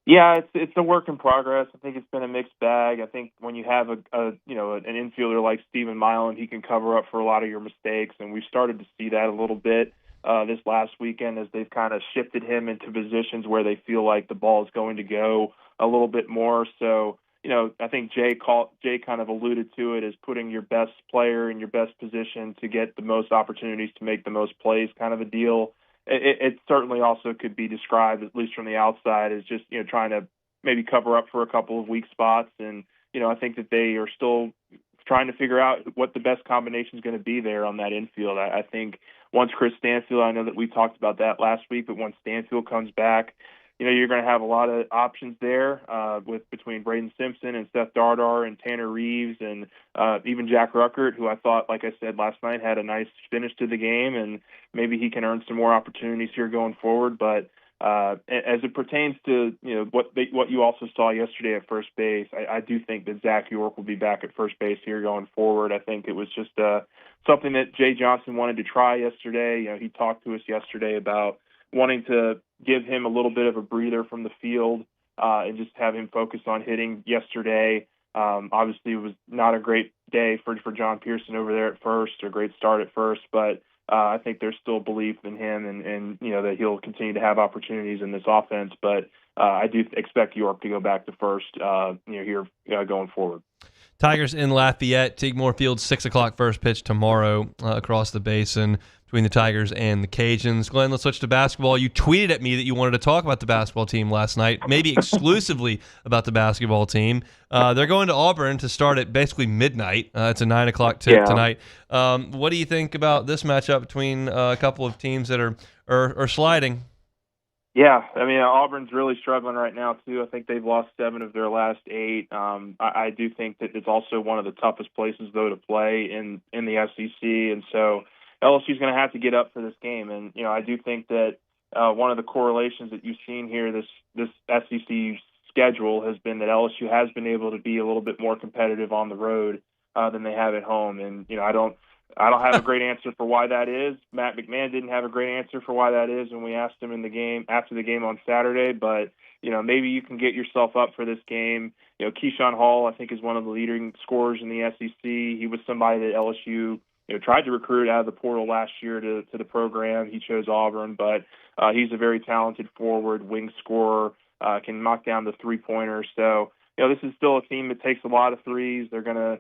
Yeah, it's a work in progress. I think it's been a mixed bag. I think when you have an infielder like Steven Milan, he can cover up for a lot of your mistakes, and we've started to see that a little bit this last weekend as they've kind of shifted him into positions where they feel like the ball is going to go a little bit more. So, I think Jay kind of alluded to it as putting your best player in your best position to get the most opportunities to make the most plays, kind of a deal. It certainly also could be described, at least from the outside, as just trying to maybe cover up for a couple of weak spots. And I think that they are still trying to figure out what the best combination is going to be there on that infield. I think once Chris Stanfield, I know that we talked about that last week, but once Stanfield comes back, you're going to have a lot of options there between Braden Simpson and Seth Dardar and Tanner Reeves and even Jack Ruckert, who I thought, like I said last night, had a nice finish to the game, and maybe he can earn some more opportunities here going forward. But as it pertains to what you also saw yesterday at first base, I do think that Zach York will be back at first base here going forward. I think it was just something that Jay Johnson wanted to try yesterday. He talked to us yesterday about wanting to give him a little bit of a breather from the field and just have him focus on hitting yesterday. Obviously, it was not a great day for John Pearson over there at first, or a great start at first, but I think there's still belief in him and that he'll continue to have opportunities in this offense. But I do expect York to go back to first here going forward. Tigers in Lafayette, Tigmore Field, 6 o'clock first pitch tomorrow across the basin between the Tigers and the Cajuns. Glenn, let's switch to basketball. You tweeted at me that you wanted to talk about the basketball team last night, maybe exclusively about the basketball team. They're going to Auburn to start at basically midnight. It's a 9 o'clock tip tonight. What do you think about this matchup between a couple of teams that are sliding? Yeah, I mean, Auburn's really struggling right now, too. I think they've lost 7 of their last 8. I do think that it's also one of the toughest places, though, to play in the SEC. And so LSU's going to have to get up for this game. And, I do think that one of the correlations that you've seen here, this SEC schedule, has been that LSU has been able to be a little bit more competitive on the road than they have at home. And, I don't have a great answer for why that is. Matt McMahon didn't have a great answer for why that is when we asked him in the game after the game on Saturday. But, maybe you can get yourself up for this game. Keyshawn Hall, I think, is one of the leading scorers in the SEC. He was somebody that LSU tried to recruit out of the portal last year to the program. He chose Auburn, but he's a very talented forward, wing scorer, can knock down the three-pointer. So, this is still a team that takes a lot of threes. They're going to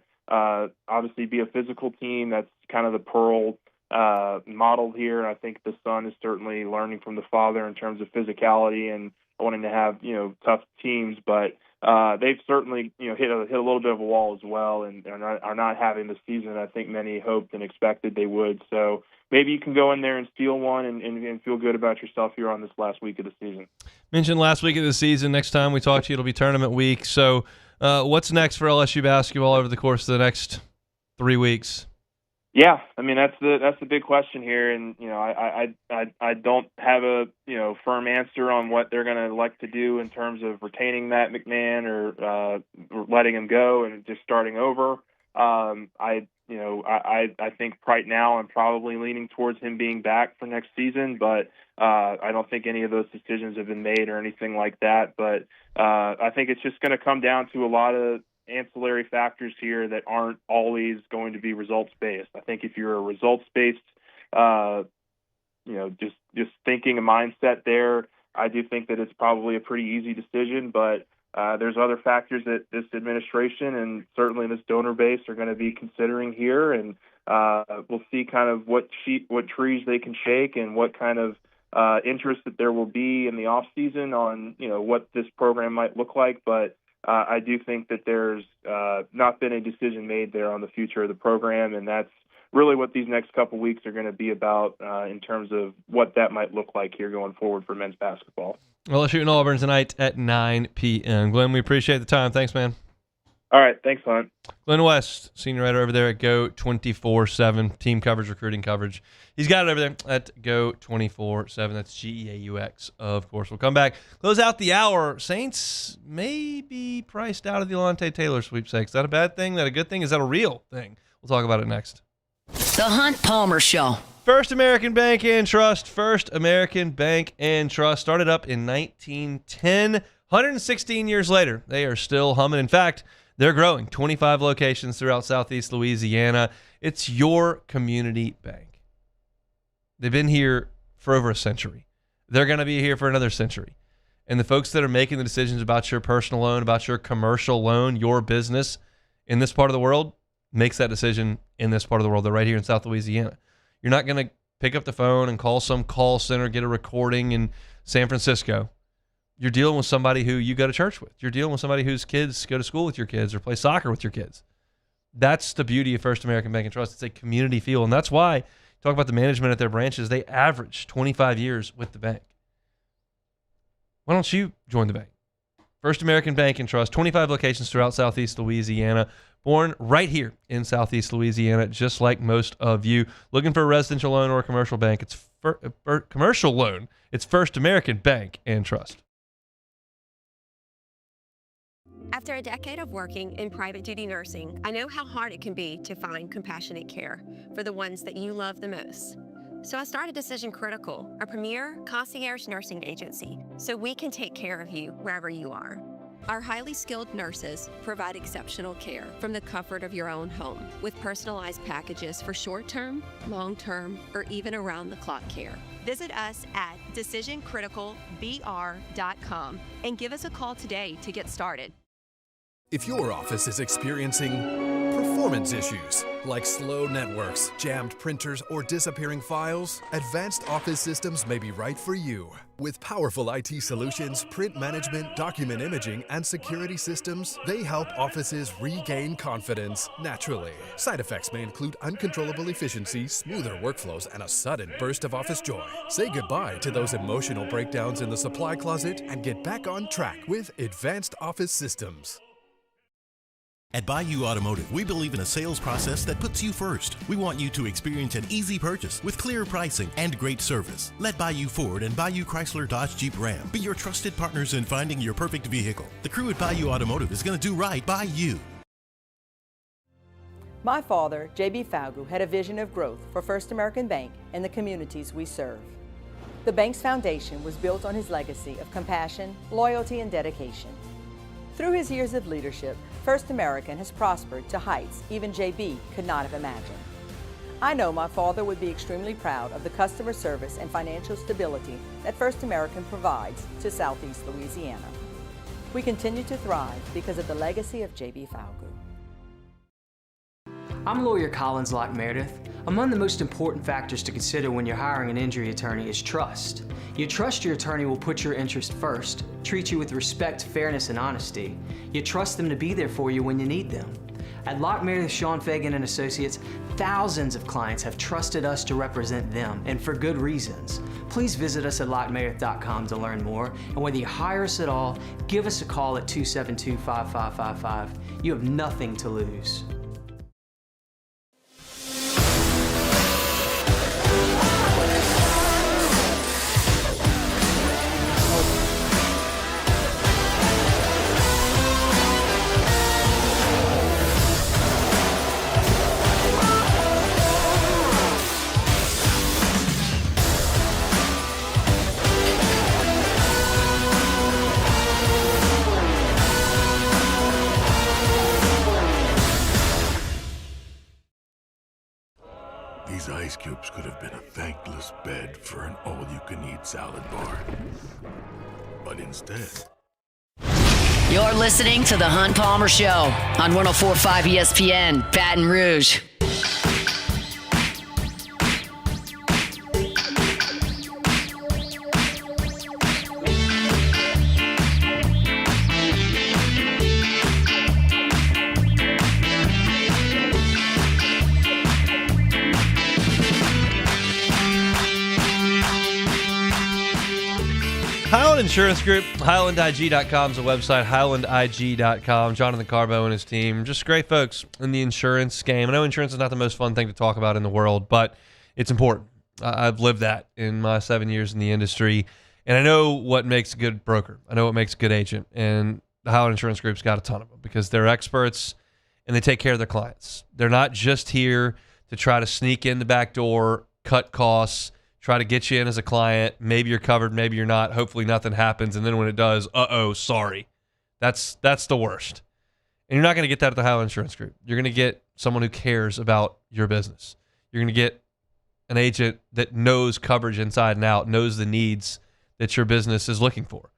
obviously be a physical team. That's kind of the Pearl model here. I think the son is certainly learning from the father in terms of physicality and wanting to have, tough teams, but they've certainly, hit a little bit of a wall as well and are not having the season I think many hoped and expected they would. So maybe you can go in there and steal one and feel good about yourself here on this last week of the season. Mentioned last week of the season. Next time we talk to you, it'll be tournament week. So what's next for LSU basketball over the course of the next 3 weeks? Yeah, I mean that's the big question here, and I don't have a firm answer on what they're going to elect to do in terms of retaining Matt McMahon or letting him go and just starting over. I think right now I'm probably leaning towards him being back for next season, but I don't think any of those decisions have been made or anything like that. But I think it's just going to come down to a lot of ancillary factors here that aren't always going to be results-based. I think if you're a results-based, just thinking a mindset there, I do think that it's probably a pretty easy decision, but there's other factors that this administration and certainly this donor base are going to be considering here, and we'll see kind of what trees they can shake and what kind of interest that there will be in the off season on what this program might look like. But I do think that there's not been a decision made there on the future of the program, and that's really what these next couple weeks are going to be about in terms of what that might look like here going forward for men's basketball. Well, LSU and Auburn tonight at 9 p.m. Glenn, we appreciate the time. Thanks, man. All right. Thanks, Hunt. Glenn West, senior writer over there at Go 24/7, team coverage, recruiting coverage. He's got it over there at Go 24/7. That's GEAUX, of course. We'll come back, close out the hour. Saints may be priced out of the Alontae Taylor sweepstakes. Is that a bad thing? Is that a good thing? Is that a real thing? We'll talk about it next. The Hunt Palmer Show. First American Bank and Trust. First American Bank and Trust started up in 1910. 116 years later, they are still humming. In fact, they're growing. 25 locations throughout Southeast Louisiana. It's your community bank. They've been here for over a century. They're going to be here for another century. And the folks that are making the decisions about your personal loan, about your commercial loan, your business in this part of the world, makes that decision in this part of the world. They're right here in South Louisiana. You're not going to pick up the phone and call some call center, get a recording in San Francisco. You're dealing with somebody who you go to church with. You're dealing with somebody whose kids go to school with your kids or play soccer with your kids. That's the beauty of First American Bank and Trust. It's a community feel, and that's why, talk about the management at their branches, they average 25 years with the bank. Why don't you join the bank? First American Bank and Trust, 25 locations throughout Southeast Louisiana. Born right here in Southeast Louisiana, just like most of you. Looking for a residential loan or a commercial bank? It's commercial loan. It's First American Bank and Trust. After a decade of working in private duty nursing, I know how hard it can be to find compassionate care for the ones that you love the most. So I started Decision Critical, a premier concierge nursing agency, so we can take care of you wherever you are. Our highly skilled nurses provide exceptional care from the comfort of your own home with personalized packages for short-term, long-term, or even around-the-clock care. Visit us at decisioncriticalbr.com and give us a call today to get started. If your office is experiencing performance issues like slow networks, jammed printers, or disappearing files, Advanced Office Systems may be right for you. With powerful IT solutions, print management, document imaging, and security systems, they help offices regain confidence naturally. Side effects may include uncontrollable efficiency, smoother workflows, and a sudden burst of office joy. Say goodbye to those emotional breakdowns in the supply closet and get back on track with Advanced Office Systems. At Bayou Automotive, we believe in a sales process that puts you first. We want you to experience an easy purchase with clear pricing and great service. Let Bayou Ford and Bayou Chrysler Dodge Jeep Ram be your trusted partners in finding your perfect vehicle. The crew at Bayou Automotive is going to do right by you. My father, J.B. Falgu, had a vision of growth for First American Bank and the communities we serve. The bank's foundation was built on his legacy of compassion, loyalty, and dedication. Through his years of leadership, First American has prospered to heights even JB could not have imagined. I know my father would be extremely proud of the customer service and financial stability that First American provides to Southeast Louisiana. We continue to thrive because of the legacy of JB Falgu. I'm lawyer Collins Locke Meredith. Among the most important factors to consider when you're hiring an injury attorney is trust. You trust your attorney will put your interest first, treat you with respect, fairness, and honesty. You trust them to be there for you when you need them. At Locke Meredith, Sean Fagan and Associates, thousands of clients have trusted us to represent them, and for good reasons. Please visit us at LockeMeredith.com to learn more, and whether you hire us at all, give us a call at 272-5555. You have nothing to lose. These ice cubes could have been a thankless bed for an all-you-can-eat salad bar. But instead... You're listening to The Hunt Palmer Show on 104.5 ESPN, Baton Rouge. Highland Insurance Group, HighlandIG.com is a website, HighlandIG.com. Jonathan Carbo and his team, just great folks in the insurance game. I know insurance is not the most fun thing to talk about in the world, but it's important. I've lived that in my 7 years in the industry, and I know what makes a good broker. I know what makes a good agent, and the Highland Insurance Group's got a ton of them because they're experts and they take care of their clients. They're not just here to try to sneak in the back door, cut costs, try to get you in as a client. Maybe you're covered, maybe you're not. Hopefully nothing happens. And then when it does, sorry. That's the worst. And you're not going to get that at the Highland Insurance Group. You're going to get someone who cares about your business. You're going to get an agent that knows coverage inside and out, knows the needs that your business is looking for.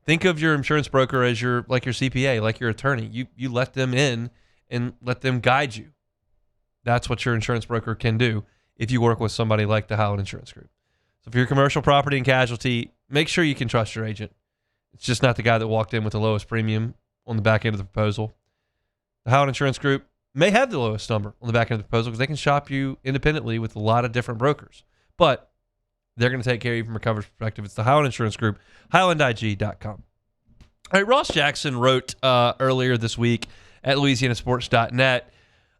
Think of your insurance broker as your CPA, like your attorney. You let them in and let them guide you. That's what your insurance broker can do if you work with somebody like the Highland Insurance Group. So if you're commercial property and casualty, make sure you can trust your agent. It's just not the guy that walked in with the lowest premium on the back end of the proposal. The Highland Insurance Group may have the lowest number on the back end of the proposal because they can shop you independently with a lot of different brokers. But they're going to take care of you from a coverage perspective. It's the Highland Insurance Group, HighlandIG.com. All right, Ross Jackson wrote earlier this week at LouisianaSports.net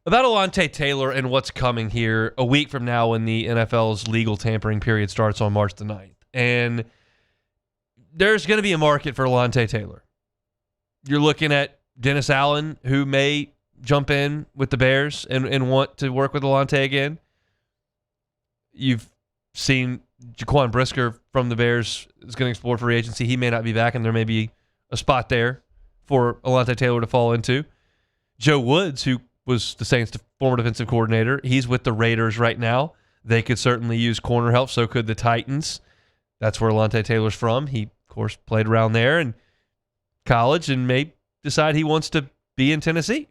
about Alontae Taylor and what's coming here a week from now when the NFL's legal tampering period starts on March the 9th. And there's going to be a market for Alontae Taylor. You're looking at Dennis Allen, who may jump in with the Bears and want to work with Alontae again. You've seen Jaquan Brisker from the Bears is going to explore free agency. He may not be back, and there may be a spot there for Alontae Taylor to fall into. Joe Woods, who was the Saints' former defensive coordinator, he's with the Raiders right now. They could certainly use corner help. So could the Titans. That's where Alontae Taylor's from. He, of course, played around there in college and may decide he wants to be in Tennessee.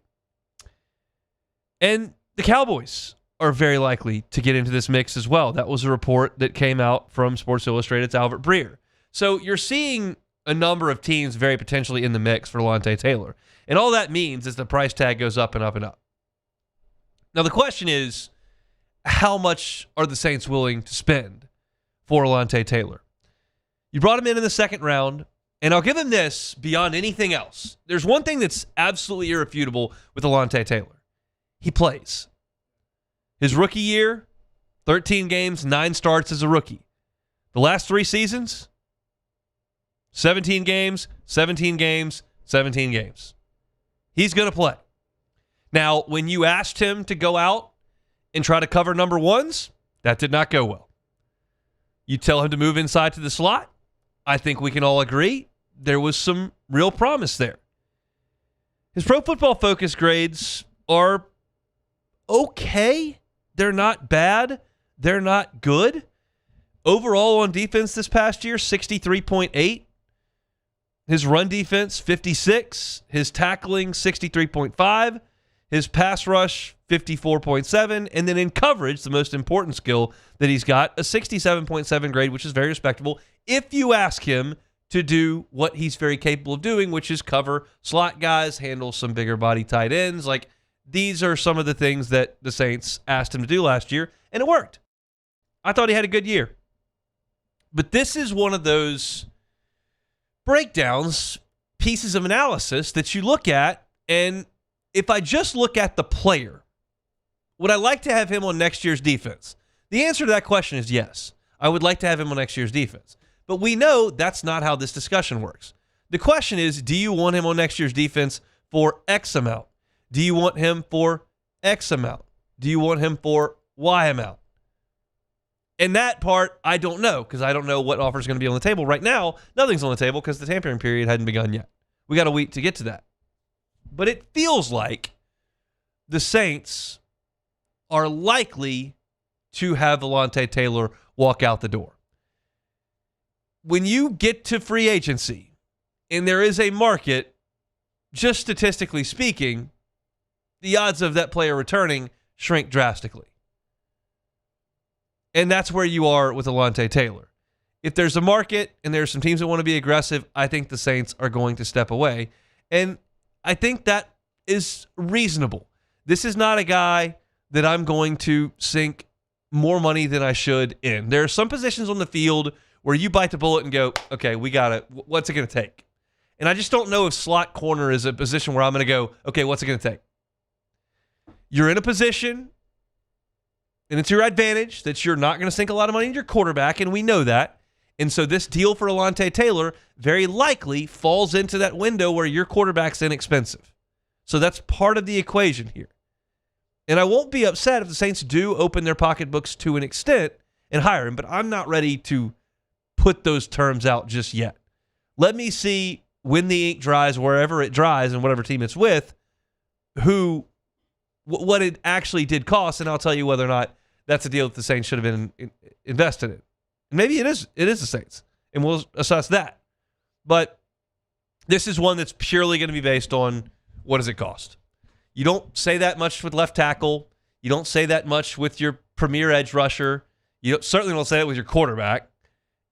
And the Cowboys are very likely to get into this mix as well. That was a report that came out from Sports Illustrated's Albert Breer. So you're seeing a number of teams very potentially in the mix for Alontae Taylor. And all that means is the price tag goes up and up and up. Now the question is, how much are the Saints willing to spend for Alontae Taylor? You brought him in the second round, and I'll give him this beyond anything else. There's one thing that's absolutely irrefutable with Alontae Taylor. He plays. His rookie year, 13 games, 9 starts as a rookie. The last 3 seasons, 17 games, 17 games, 17 games. He's going to play. Now, when you asked him to go out and try to cover number ones, that did not go well. You tell him to move inside to the slot, I think we can all agree there was some real promise there. His Pro Football Focus grades are okay. They're not bad. They're not good. Overall on defense this past year, 63.8. His run defense, 56. His tackling, 63.5. His pass rush, 54.7. And then in coverage, the most important skill that he's got, a 67.7 grade, which is very respectable if you ask him to do what he's very capable of doing, which is cover slot guys, handle some bigger body tight ends. Like, these are some of the things that the Saints asked him to do last year, and it worked. I thought he had a good year. But this is one of those breakdowns, pieces of analysis that you look at, and if I just look at the player, would I like to have him on next year's defense? The answer to that question is yes. I would like to have him on next year's defense. But we know that's not how this discussion works. The question is, do you want him on next year's defense for X amount? Do you want him for X amount? Do you want him for Y amount? And that part, I don't know, because I don't know what offer is going to be on the table. Right now, nothing's on the table because the tampering period hadn't begun yet. We got a week to get to that. But it feels like the Saints are likely to have Alontae Taylor walk out the door. When you get to free agency and there is a market, just statistically speaking, the odds of that player returning shrink drastically. And that's where you are with Alontae Taylor. If there's a market and there's some teams that want to be aggressive, I think the Saints are going to step away. And I think that is reasonable. This is not a guy that I'm going to sink more money than I should in. There are some positions on the field where you bite the bullet and go, okay, we got it. What's it going to take? And I just don't know if slot corner is a position where I'm going to go, okay, what's it going to take? You're in a position, and it's your advantage that you're not going to sink a lot of money in your quarterback, and we know that. And so this deal for Alontae Taylor very likely falls into that window where your quarterback's inexpensive. So that's part of the equation here. And I won't be upset if the Saints do open their pocketbooks to an extent and hire him, but I'm not ready to put those terms out just yet. Let me see when the ink dries, wherever it dries and whatever team it's with, what it actually did cost, and I'll tell you whether or not that's a deal that the Saints should have been invested in. And maybe it is the Saints, and we'll assess that. But this is one that's purely going to be based on what does it cost. You don't say that much with left tackle. You don't say that much with your premier edge rusher. You certainly don't say it with your quarterback.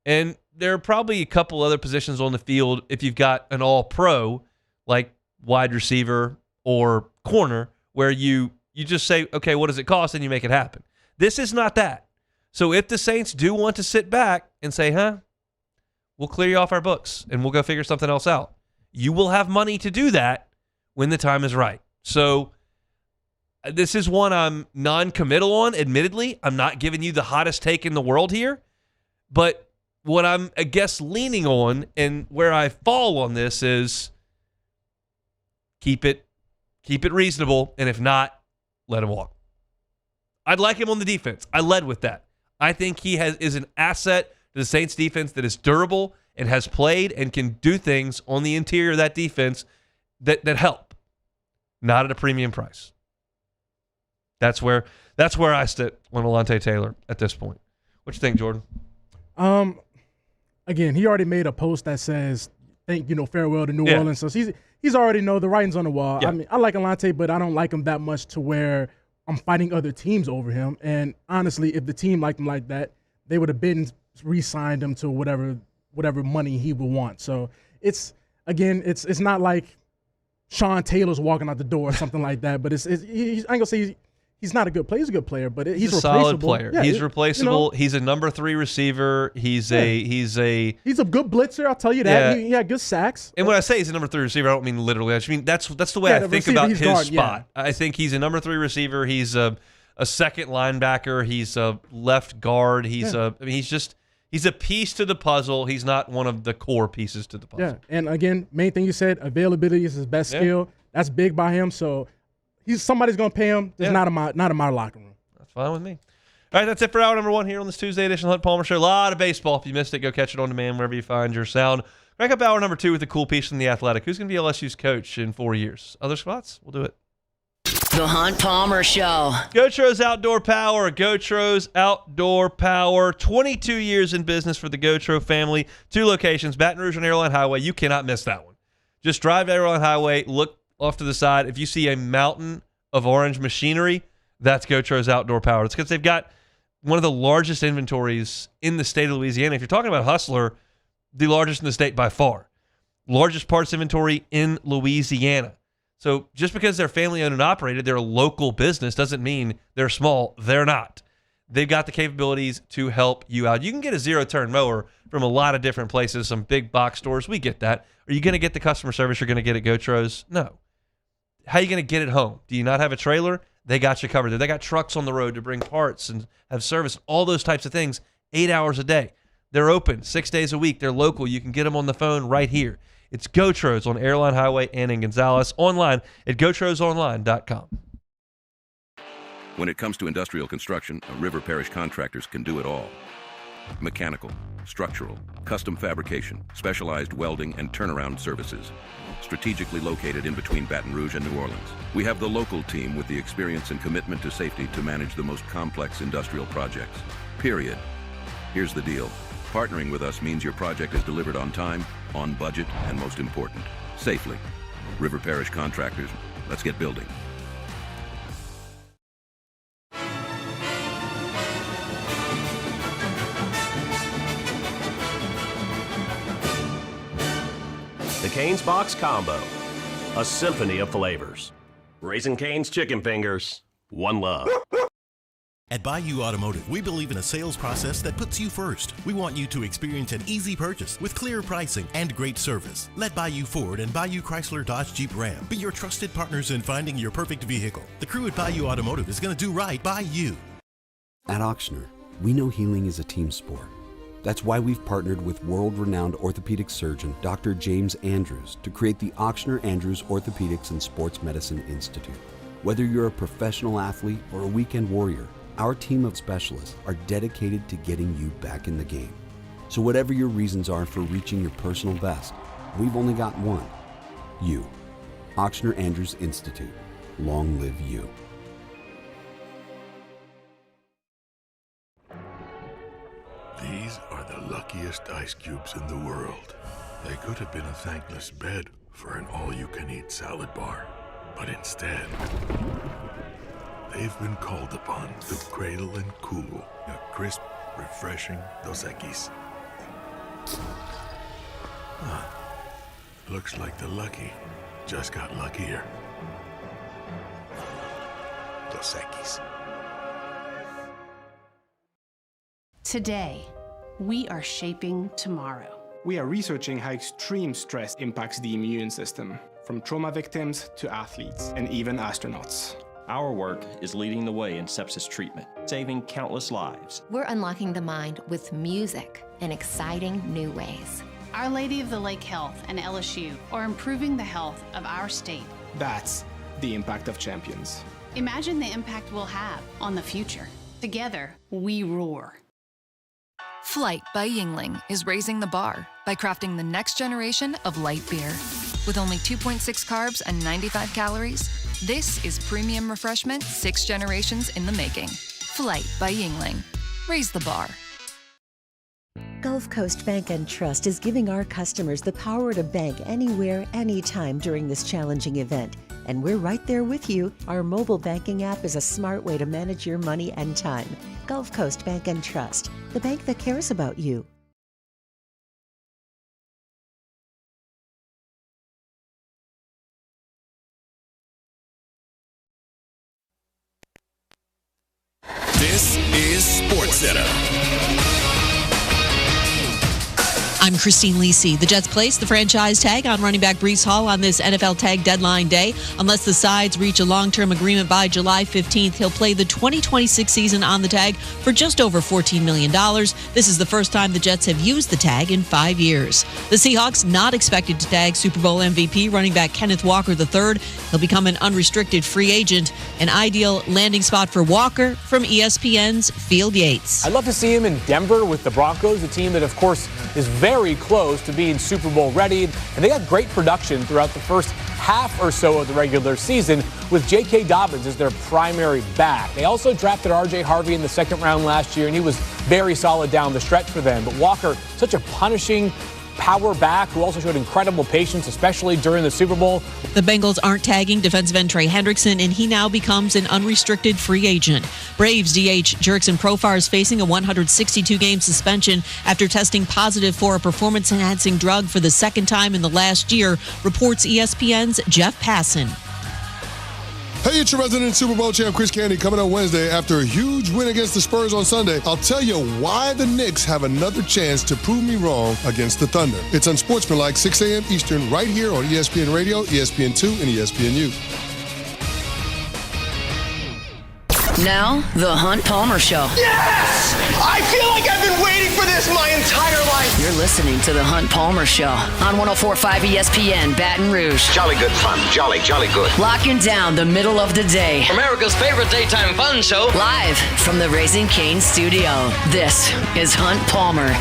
And there are probably a couple other positions on the field if you've got an all-pro, like wide receiver or corner, where you just say, okay, what does it cost, and you make it happen. This is not that. So if the Saints do want to sit back and say, we'll clear you off our books and we'll go figure something else out, you will have money to do that when the time is right. So this is one I'm non-committal on, admittedly. I'm not giving you the hottest take in the world here. But what I'm, I guess, leaning on and where I fall on this is keep it reasonable, and if not, let him walk. I'd like him on the defense. I led with that. I think he is an asset to the Saints defense that is durable and has played and can do things on the interior of that defense that help. Not at a premium price. That's where I sit on Alontae Taylor at this point. What you think, Jordan? Again, he already made a post that says, farewell to New Orleans. So he's already know the writing's on the wall. Yeah. I mean, I like Alontae, but I don't like him that much to where I'm fighting other teams over him. And honestly, if the team liked him like that, they would have been re-signed him to whatever money he would want. So it's not like Sean Taylor's walking out the door or something like that. But I ain't gonna say he's not a good player. He's a good player, but he's a solid player. Yeah, he's replaceable. He's a number 3 receiver. He's a good blitzer. I'll tell you that. He had good sacks. And when I say he's a number 3 receiver, I don't mean literally. I just mean that's the way I think about his spot. I think he's a number 3 receiver. He's a second linebacker. He's a left guard. He's he's a piece to the puzzle. He's not one of the core pieces to the puzzle. Yeah, and again, main thing you said, availability is his best skill. That's big by him. So somebody's going to pay him. It's not in my locker room. That's fine with me. All right, that's it for hour number 1 here on this Tuesday edition of the Hunt Palmer Show. A lot of baseball. If you missed it, go catch it on demand wherever you find your sound. Crank up hour number 2 with a cool piece from The Athletic. Who's going to be LSU's coach in 4 years? Other spots? We'll do it. The Hunt Palmer Show. Gotro's Outdoor Power. Gotro's Outdoor Power. 22 years in business for the Gotro family. 2 locations, Baton Rouge and Airline Highway. You cannot miss that one. Just drive to Airline Highway, look off to the side. If you see a mountain of orange machinery, that's Gotro's Outdoor Power. It's because they've got one of the largest inventories in the state of Louisiana. If you're talking about Hustler, the largest in the state by far. Largest parts inventory in Louisiana. So just because they're family-owned and operated, they're a local business, doesn't mean they're small. They're not. They've got the capabilities to help you out. You can get a zero-turn mower from a lot of different places, some big box stores. We get that. Are you going to get the customer service you're going to get at Gotro's? No. How are you going to get it home? Do you not have a trailer? They got you covered there. They got trucks on the road to bring parts and have service, all those types of things, 8 hours a day. They're open 6 days a week. They're local. You can get them on the phone right here. It's Gotro's on Airline Highway and in Gonzales. Online at gotrosonline.com. When it comes to industrial construction, River Parish Contractors can do it all. Mechanical, structural, custom fabrication, specialized welding, and turnaround services. Strategically located in between Baton Rouge and New Orleans, we have the local team with the experience and commitment to safety to manage the most complex industrial projects. Period. Here's the deal. Partnering with us means your project is delivered on time, on budget, and most important, safely. River Parish Contractors, let's get building. The Cane's Box Combo, a symphony of flavors. Raising Cane's Chicken Fingers, one love. At Bayou Automotive, we believe in a sales process that puts you first. We want you to experience an easy purchase with clear pricing and great service. Let Bayou Ford and Bayou Chrysler Dodge Jeep Ram be your trusted partners in finding your perfect vehicle. The crew at Bayou Automotive is going to do right by you. At Auctioner, we know healing is a team sport. That's why we've partnered with world-renowned orthopedic surgeon Dr. James Andrews to create the Auctioner Andrews Orthopedics and Sports Medicine Institute. Whether you're a professional athlete or a weekend warrior, our team of specialists are dedicated to getting you back in the game. So whatever your reasons are for reaching your personal best, we've only got one. You. Auctioner Andrews Institute. Long live you. These are the luckiest ice cubes in the world. They could have been a thankless bed for an all-you-can-eat salad bar. But instead, they've been called upon to cradle and cool a crisp, refreshing Dos Equis. Looks like the lucky just got luckier. Dos Equis. Today, we are shaping tomorrow. We are researching how extreme stress impacts the immune system, from trauma victims to athletes and even astronauts. Our work is leading the way in sepsis treatment, saving countless lives. We're unlocking the mind with music in exciting new ways. Our Lady of the Lake Health and LSU are improving the health of our state. That's the impact of champions. Imagine the impact we'll have on the future. Together, we roar. Flight by Yingling is raising the bar by crafting the next generation of light beer. With only 2.6 carbs and 95 calories, this is premium refreshment 6 generations in the making. Flight by Yingling. Raise the bar. Gulf Coast Bank and Trust is giving our customers the power to bank anywhere, anytime during this challenging event. And we're right there with you. Our mobile banking app is a smart way to manage your money and time. Gulf Coast Bank and Trust, the bank that cares about you. This is SportsCenter. I'm Christine Lisi. The Jets place the franchise tag on running back Breece Hall on this NFL tag deadline day. Unless the sides reach a long-term agreement by July 15th, he'll play the 2026 season on the tag for just over $14 million. This is the first time the Jets have used the tag in 5 years. The Seahawks not expected to tag Super Bowl MVP running back Kenneth Walker III. He'll become an unrestricted free agent, an ideal landing spot for Walker from ESPN's Field Yates. I'd love to see him in Denver with the Broncos, a team that, of course, is very close to being Super Bowl ready, and they got great production throughout the first half or so of the regular season with J.K. Dobbins as their primary back. They also drafted R.J. Harvey in the second round last year, and he was very solid down the stretch for them. But Walker, such a punishing power back who also showed incredible patience, especially during the Super Bowl. The Bengals aren't tagging defensive end Trey Hendrickson, and he now becomes an unrestricted free agent. Braves DH Jurickson Profar is facing a 162-game suspension after testing positive for a performance-enhancing drug for the second time in the last year, reports ESPN's Jeff Passan. Hey, it's your resident Super Bowl champ, Chris Candy, coming up Wednesday after a huge win against the Spurs on Sunday. I'll tell you why the Knicks have another chance to prove me wrong against the Thunder. It's Unsportsmanlike, 6 a.m. Eastern, right here on ESPN Radio, ESPN2, and ESPNU. Now, the Hunt Palmer Show. Yes! I feel like I've been waiting for this my entire life. You're listening to the Hunt Palmer Show on 104.5 ESPN Baton Rouge. Jolly good fun. Jolly good. Locking down the middle of the day. America's favorite daytime fun show. Live from the Raising Cane's studio. This is Hunt Palmer.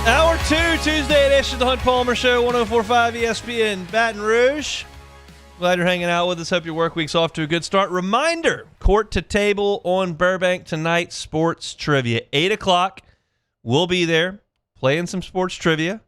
Hour 2, Tuesday edition of the Hunt Palmer Show, 104.5 ESPN Baton Rouge. Glad you're hanging out with us. Hope your work week's off to a good start. Reminder, Court to Table on Burbank tonight, sports trivia. 8 o'clock, we'll be there playing some sports trivia.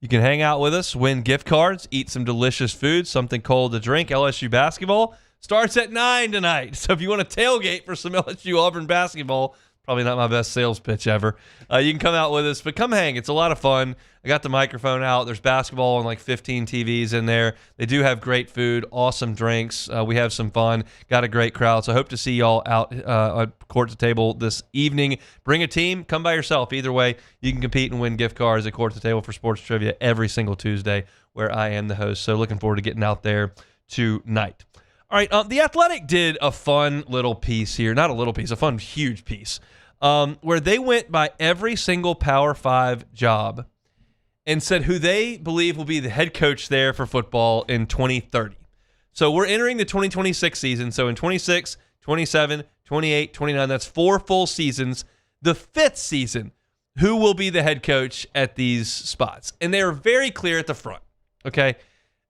You can hang out with us, win gift cards, eat some delicious food, something cold to drink. LSU basketball starts at 9 tonight. So if you want to tailgate for some LSU Auburn basketball, probably not my best sales pitch ever. You can come out with us, but come hang. It's a lot of fun. I got the microphone out. There's basketball on like 15 TVs in there. They do have great food, awesome drinks. We have some fun. Got a great crowd. So I hope to see y'all out at Court to Table this evening. Bring a team. Come by yourself. Either way, you can compete and win gift cards at Court to Table for sports trivia every single Tuesday where I am the host. So looking forward to getting out there tonight. All right, The Athletic did a fun little piece here. Not a little piece, a fun, huge piece. Where they went by every single Power 5 job and said who they believe will be the head coach there for football in 2030. So we're entering the 2026 season. So in 26, 27, 28, 29, that's 4 full seasons. The 5th season, who will be the head coach at these spots? And they are very clear at the front, okay?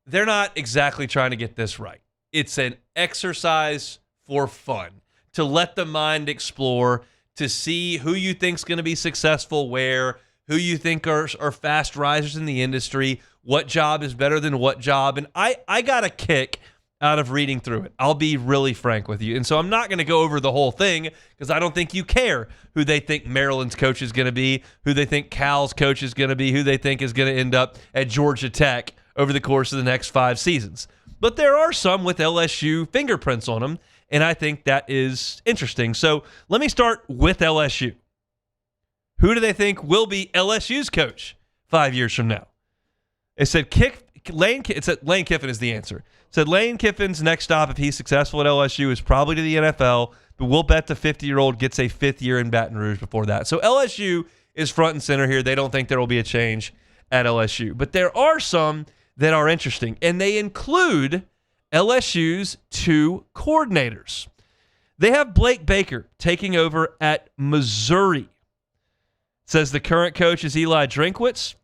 They're not exactly trying to get this right. It's an exercise for fun, to let the mind explore, to see who you think's going to be successful where, who you think are fast risers in the industry, what job is better than what job. And I got a kick out of reading through it. I'll be really frank with you. And so I'm not going to go over the whole thing because I don't think you care who they think Maryland's coach is going to be, who they think Cal's coach is going to be, who they think is going to end up at Georgia Tech over the course of the next 5 seasons. But there are some with LSU fingerprints on them, and I think that is interesting. So let me start with LSU. Who do they think will be LSU's coach 5 years from now? It said Lane Kiffin is the answer. It said Lane Kiffin's next stop, if he's successful at LSU, is probably to the NFL, but we'll bet the 50-year-old gets a 5th year in Baton Rouge before that. So LSU is front and center here. They don't think there will be a change at LSU. But there are some that are interesting, and they include LSU's 2 coordinators. They have Blake Baker taking over at Missouri. It says the current coach is Eli Drinkwitz.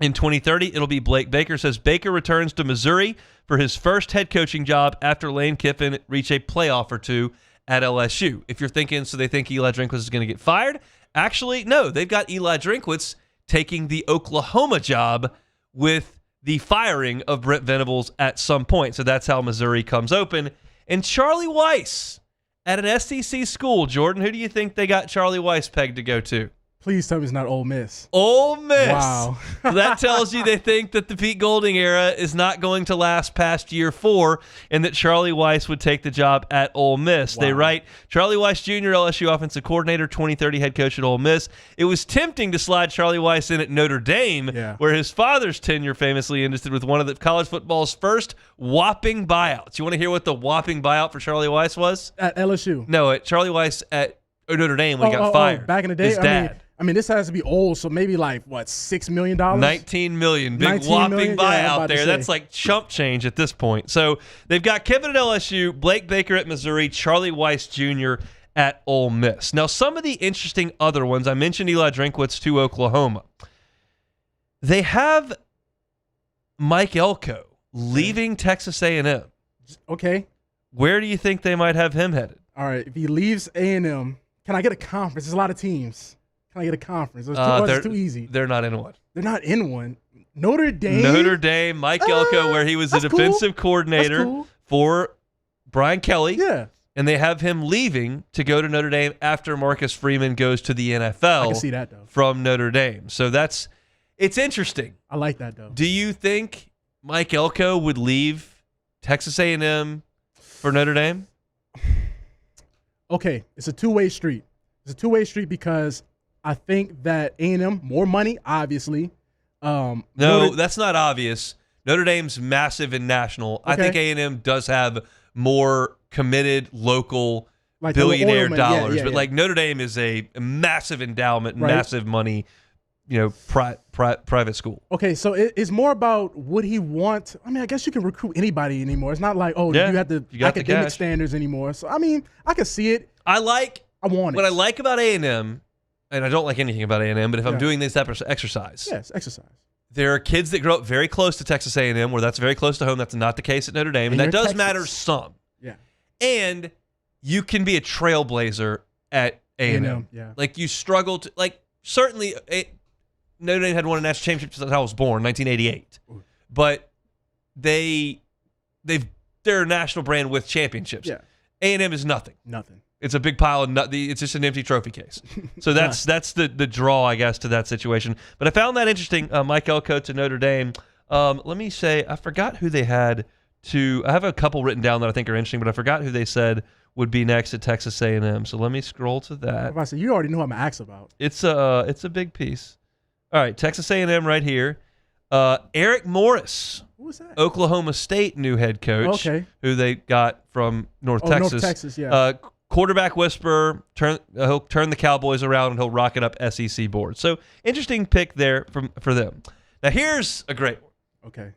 In 2030, it'll be Blake Baker. Says Baker returns to Missouri for his first head coaching job after Lane Kiffin reached a playoff or two at LSU. If you're thinking, so they think Eli Drinkwitz is going to get fired? Actually, no. They've got Eli Drinkwitz taking the Oklahoma job with the firing of Brent Venables at some point. So that's how Missouri comes open. And Charlie Weiss at an SEC school. Jordan, who do you think they got Charlie Weiss pegged to go to? Please tell me it's not Ole Miss. Ole Miss. Wow. That tells you they think that the Pete Golding era is not going to last past year 4 and that Charlie Weiss would take the job at Ole Miss. Wow. They write, Charlie Weiss Jr., LSU offensive coordinator, 2030 head coach at Ole Miss. It was tempting to slide Charlie Weiss in at Notre Dame, where his father's tenure famously ended with one of the college football's first whopping buyouts. You want to hear what the whopping buyout for Charlie Weiss was? At LSU. No, at Charlie Weiss at Notre Dame when he got fired. Back in the day? His dad. I mean, this has to be old, so maybe like, what, $6 million? $19 million. Big whopping buyout there. That's like chump change at this point. So they've got Kiffin at LSU, Blake Baker at Missouri, Charlie Weiss Jr. at Ole Miss. Now, some of the interesting other ones, I mentioned Eli Drinkwitz to Oklahoma. They have Mike Elko leaving Texas A&M. Okay. Where do you think they might have him headed? All right, if he leaves A&M, can I get a conference? There's a lot of teams. Can I get a conference? It's too easy. They're not in one. They're not in one. Notre Dame. Notre Dame, Mike Elko, where he was a defensive coordinator for Brian Kelly. Yeah. And they have him leaving to go to Notre Dame after Marcus Freeman goes to the NFL. I can see that, though. From Notre Dame. So it's interesting. I like that, though. Do you think Mike Elko would leave Texas A&M for Notre Dame? Okay, it's a two-way street. It's a two-way street because I think that A&M, more money, obviously. No, that's not obvious. Notre Dame's massive and national. Okay. I think A&M does have more committed local billionaire dollars. But like Notre Dame is a massive endowment, massive money, private school. Okay, so it's more about would he want – I mean, I guess you can recruit anybody anymore. It's not like, you have the academic standards anymore. So, I mean, I can see it. I want it. What I like about A&M – and I don't like anything about A&M, but if I'm doing this exercise. Yes, exercise. There are kids that grow up very close to Texas A&M, where that's very close to home. That's not the case at Notre Dame, and that does matter some. Yeah. And you can be a trailblazer at A&M. Yeah. Like, you struggle to, like, certainly Notre Dame had won a national championship since I was born, 1988. Ooh. But they're a national brand with championships. Yeah. A&M is nothing. Nothing. It's a big pile of it's just an empty trophy case. So that's the draw, I guess, to that situation. But I found that interesting, Mike Elko to Notre Dame. Let me say, I forgot who they had to – I have a couple written down that I think are interesting, but I forgot who they said would be next at Texas A&M. So let me scroll to that. I said, you already know what I'm going to ask about. It's a big piece. All right, Texas A&M right here. Eric Morris. Who was that? Oklahoma State new head coach. Okay. Who they got from North Texas. North Texas, yeah. Quarterback whisperer, he'll turn the Cowboys around and he'll rocket up SEC board. So interesting pick there for them. Now here's a great one. Okay.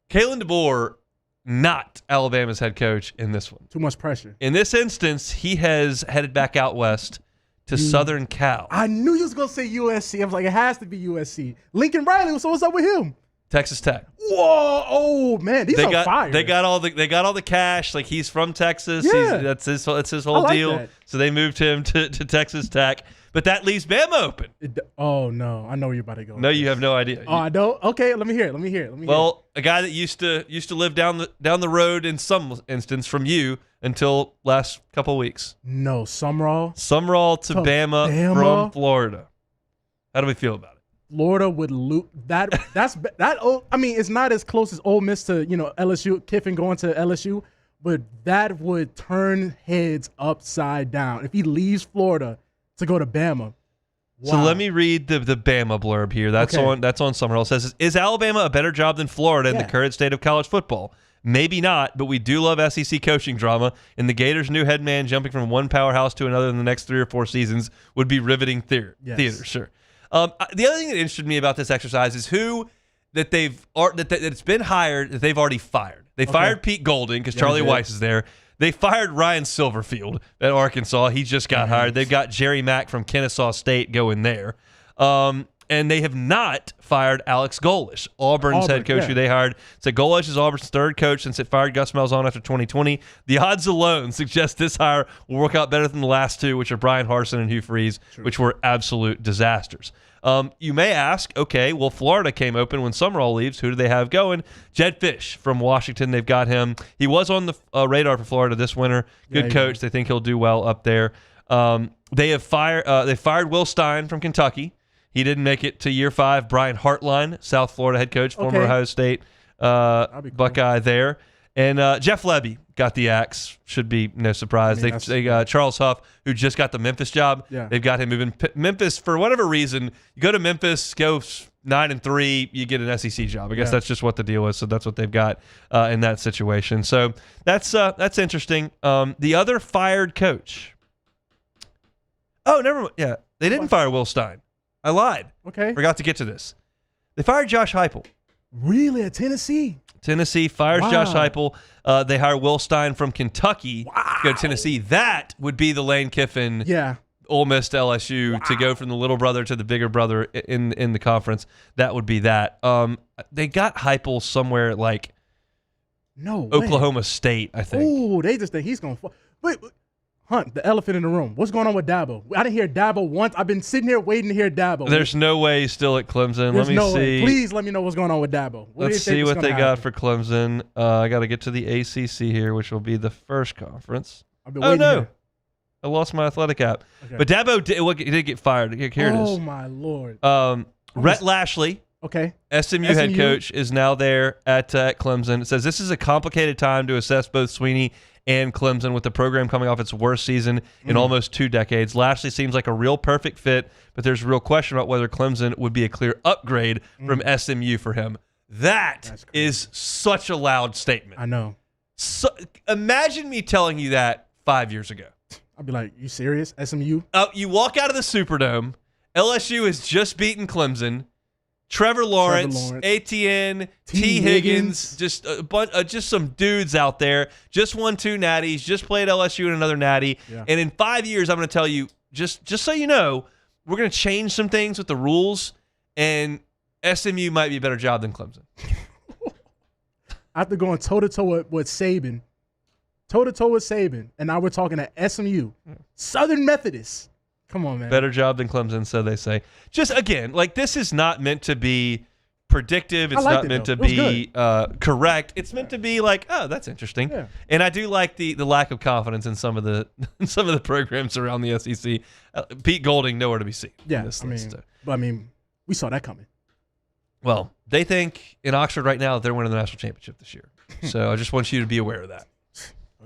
Kalen DeBoer, not Alabama's head coach in this one. Too much pressure. In this instance, he has headed back out west to Southern Cal. I knew you was going to say USC. I was like, it has to be USC. Lincoln Riley, so what's up with him? Texas Tech. Whoa! Oh man, these are fire. They got all the cash. Like, he's from Texas. Yeah. That's his whole deal. That. So they moved him to Texas Tech. But that leaves Bama open. Oh no, I know where you're about to go. No, you have no idea. Oh, I don't. Okay, let me hear it. Well, a guy that used to live down the road in some instance from you until last couple weeks. No, Sumrall to Bama from Florida. How do we feel about it? Florida would lose that. I mean, it's not as close as Ole Miss to LSU. Kiffin going to LSU, but that would turn heads upside down if he leaves Florida to go to Bama. Wow. So let me read the Bama blurb here. That's on Summerall. It says, is Alabama a better job than Florida in the current state of college football? Maybe not, but we do love SEC coaching drama, and the Gators' new head man jumping from one powerhouse to another in the next 3 or 4 seasons would be riveting theater. Sure. The other thing that interested me about this exercise is who that it's been hired that they've already fired. They fired Pete Golding because Charlie Weiss is there. They fired Ryan Silverfield at Arkansas. He just got hired. They've got Jerry Mack from Kennesaw State going there. And And they have not fired Alex Golesh, Auburn's head coach, who they hired. Said Golesh is Auburn's third coach since it fired Gus Malzahn after 2020. The odds alone suggest this hire will work out better than the last two, which are Brian Harsin and Hugh Freeze, which were absolute disasters. You may ask, okay, well, Florida came open when Summerall leaves. Who do they have going? Jed Fish from Washington. They've got him. He was on the radar for Florida this winter. Good coach. They think he'll do well up there. They fired Will Stein from Kentucky. He didn't make it to year 5. Brian Hartline, South Florida head coach, former Ohio State Buckeye there. And Jeff Lebby got the axe. Should be no surprise. They got Charles Huff, who just got the Memphis job. Yeah. They've got him moving. Memphis, for whatever reason, you go to Memphis, go 9-3, you get an SEC job. I guess that's just what the deal is. So that's what they've got in that situation. So that's interesting. The other fired coach. Oh, never mind. Yeah, they didn't fire Will Stein. I lied. Okay. Forgot to get to this. They fired Josh Heupel. Really? At Tennessee? Tennessee fires Josh Heupel. They hire Will Stein from Kentucky to go to Tennessee. That would be the Lane Kiffin, Ole Miss to LSU, to go from the little brother to the bigger brother in the conference. That would be that. They got Heupel somewhere like Oklahoma State, I think. Oh, they just think he's going to – wait. Hunt, the elephant in the room. What's going on with Dabo? I didn't hear Dabo once. I've been sitting here waiting to hear Dabo. There's no way he's still at Clemson. Let me see. Please let me know what's going on with Dabo. Let's see what they got for Clemson. I got to get to the ACC here, which will be the first conference. I've been waiting here. I lost my athletic app. Okay. But Dabo did get fired. Here it is. Oh, my Lord. Rhett Lashley, SMU head coach, is now there at Clemson. It says this is a complicated time to assess both Sweeney and Clemson, with the program coming off its worst season in almost 2 decades. Lashley seems like a real perfect fit, but there's a real question about whether Clemson would be a clear upgrade from SMU for him. That is such a loud statement. I know. So, imagine me telling you that 5 years ago. I'd be like, you serious? SMU? You walk out of the Superdome. LSU has just beaten Clemson. Trevor Lawrence, Etienne, T. Higgins, just a bunch, just some dudes out there. Just won 2 natties, just played LSU in another natty. Yeah. And in 5 years, I'm going to tell you, just so you know, we're going to change some things with the rules, and SMU might be a better job than Clemson. After going toe-to-toe with Saban, and now we're talking at SMU, Southern Methodist. Come on, man. Better job than Clemson, so they say. Just, again, like, this is not meant to be predictive. It's not meant to be correct. It's meant to be like, oh, that's interesting. Yeah. And I do like the lack of confidence in some of the programs around the SEC. Pete Golding, nowhere to be seen. Yeah, I mean, we saw that coming. Well, they think in Oxford right now they're winning the national championship this year. So I just want you to be aware of that.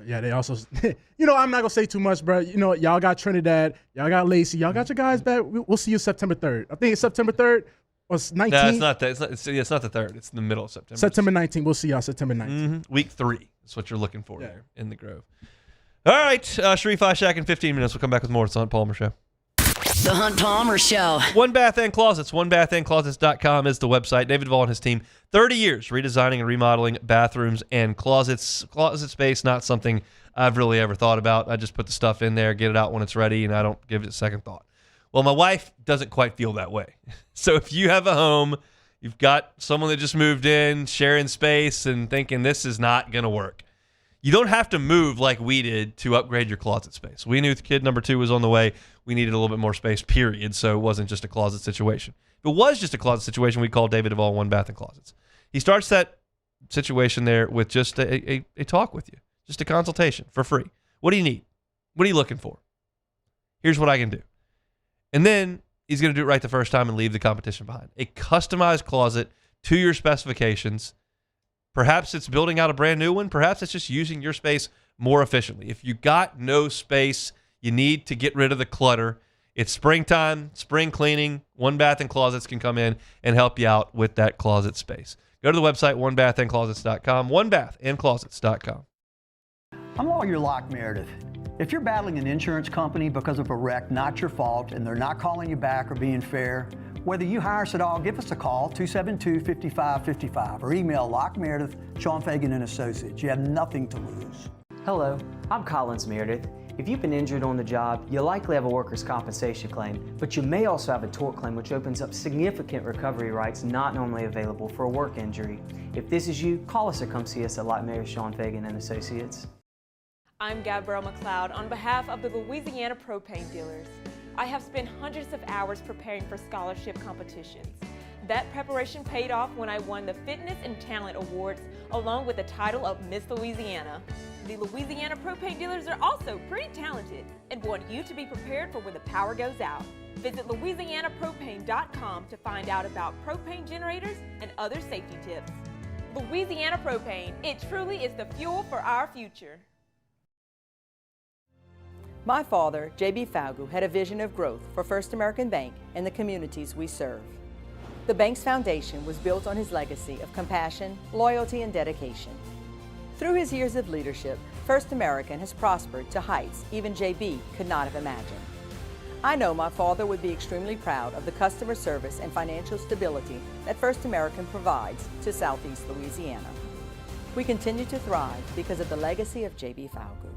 Yeah, they also, I'm not going to say too much, bro. Y'all got Trinidad. Y'all got Lacey. Y'all got your guys back. We'll see you September 3rd. I think it's September 3rd or 19th. No, it's not that. It's not the 3rd. It's in the middle of September. September 19th. We'll see y'all September 19th. Mm-hmm. Week 3 is what you're looking for there in the Grove. All right, Sharif Ishaq in 15 minutes. We'll come back with more. It's the Hunt Palmer Show. The Hunt Palmer Show. One Bath and Closets. OneBathAndClosets.com is the website. David Duvall and his team, 30 years redesigning and remodeling bathrooms and closets. Closet space, not something I've really ever thought about. I just put the stuff in there, get it out when it's ready, and I don't give it a second thought. Well, my wife doesn't quite feel that way. So if you have a home, you've got someone that just moved in, sharing space, and thinking this is not going to work, you don't have to move like we did to upgrade your closet space. We knew kid number 2 was on the way. We needed a little bit more space, period. So it wasn't just a closet situation. If it was just a closet situation, we'd call David Duvall One Bath and Closets. He starts that situation there with just a talk with you. Just a consultation for free. What do you need? What are you looking for? Here's what I can do. And then he's going to do it right the first time and leave the competition behind. A customized closet to your specifications. Perhaps it's building out a brand new one. Perhaps it's just using your space more efficiently. If you got no space, you need to get rid of the clutter. It's springtime, spring cleaning. One Bath and Closets can come in and help you out with that closet space. Go to the website, onebathandclosets.com, onebathandclosets.com. I'm Lawyer Locke Meredith. If you're battling an insurance company because of a wreck not your fault and they're not calling you back or being fair, whether you hire us at all, give us a call, 272-5555, or email Locke Meredith, Sean Fagan and Associates. You have nothing to lose. Hello, I'm Collins Meredith. If you've been injured on the job, you likely have a workers' compensation claim, but you may also have a tort claim, which opens up significant recovery rights not normally available for a work injury. If this is you, call us or come see us at Light Mayor Sean Fagan and Associates. I'm Gabrielle McLeod on behalf of the Louisiana Propane Dealers. I have spent hundreds of hours preparing for scholarship competitions. That preparation paid off when I won the Fitness and Talent Awards along with the title of Miss Louisiana. The Louisiana Propane Dealers are also pretty talented and want you to be prepared for when the power goes out. Visit louisianapropane.com to find out about propane generators and other safety tips. Louisiana Propane, it truly is the fuel for our future. My father, J.B. Falgu, had a vision of growth for First American Bank and the communities we serve. The bank's foundation was built on his legacy of compassion, loyalty, and dedication. Through his years of leadership, First American has prospered to heights even J.B. could not have imagined. I know my father would be extremely proud of the customer service and financial stability that First American provides to Southeast Louisiana. We continue to thrive because of the legacy of J.B. Falgu.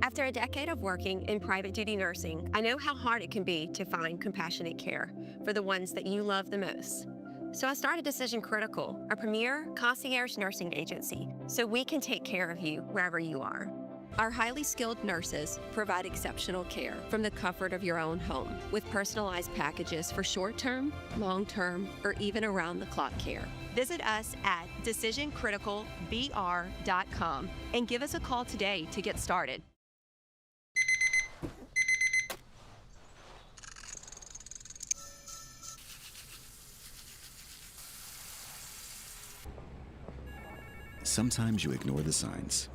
After a decade of working in private duty nursing, I know how hard it can be to find compassionate care for the ones that you love the most. So I started Decision Critical, a premier concierge nursing agency, so we can take care of you wherever you are. Our highly skilled nurses provide exceptional care from the comfort of your own home with personalized packages for short-term, long-term, or even around-the-clock care. Visit us at decisioncriticalbr.com and give us a call today to get started. Sometimes you ignore the signs,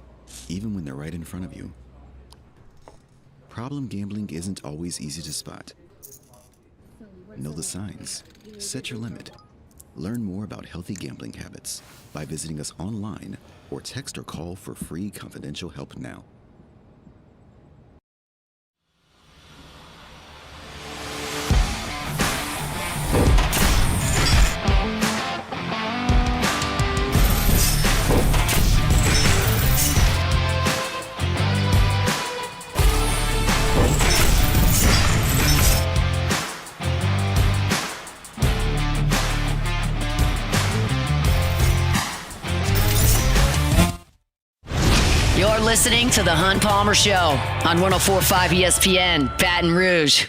even when they're right in front of you. Problem gambling isn't always easy to spot. Know the signs. Set your limit. Learn more about healthy gambling habits by visiting us online or text or call for free confidential help now. You're listening to The Hunt Palmer Show on 104.5 ESPN, Baton Rouge.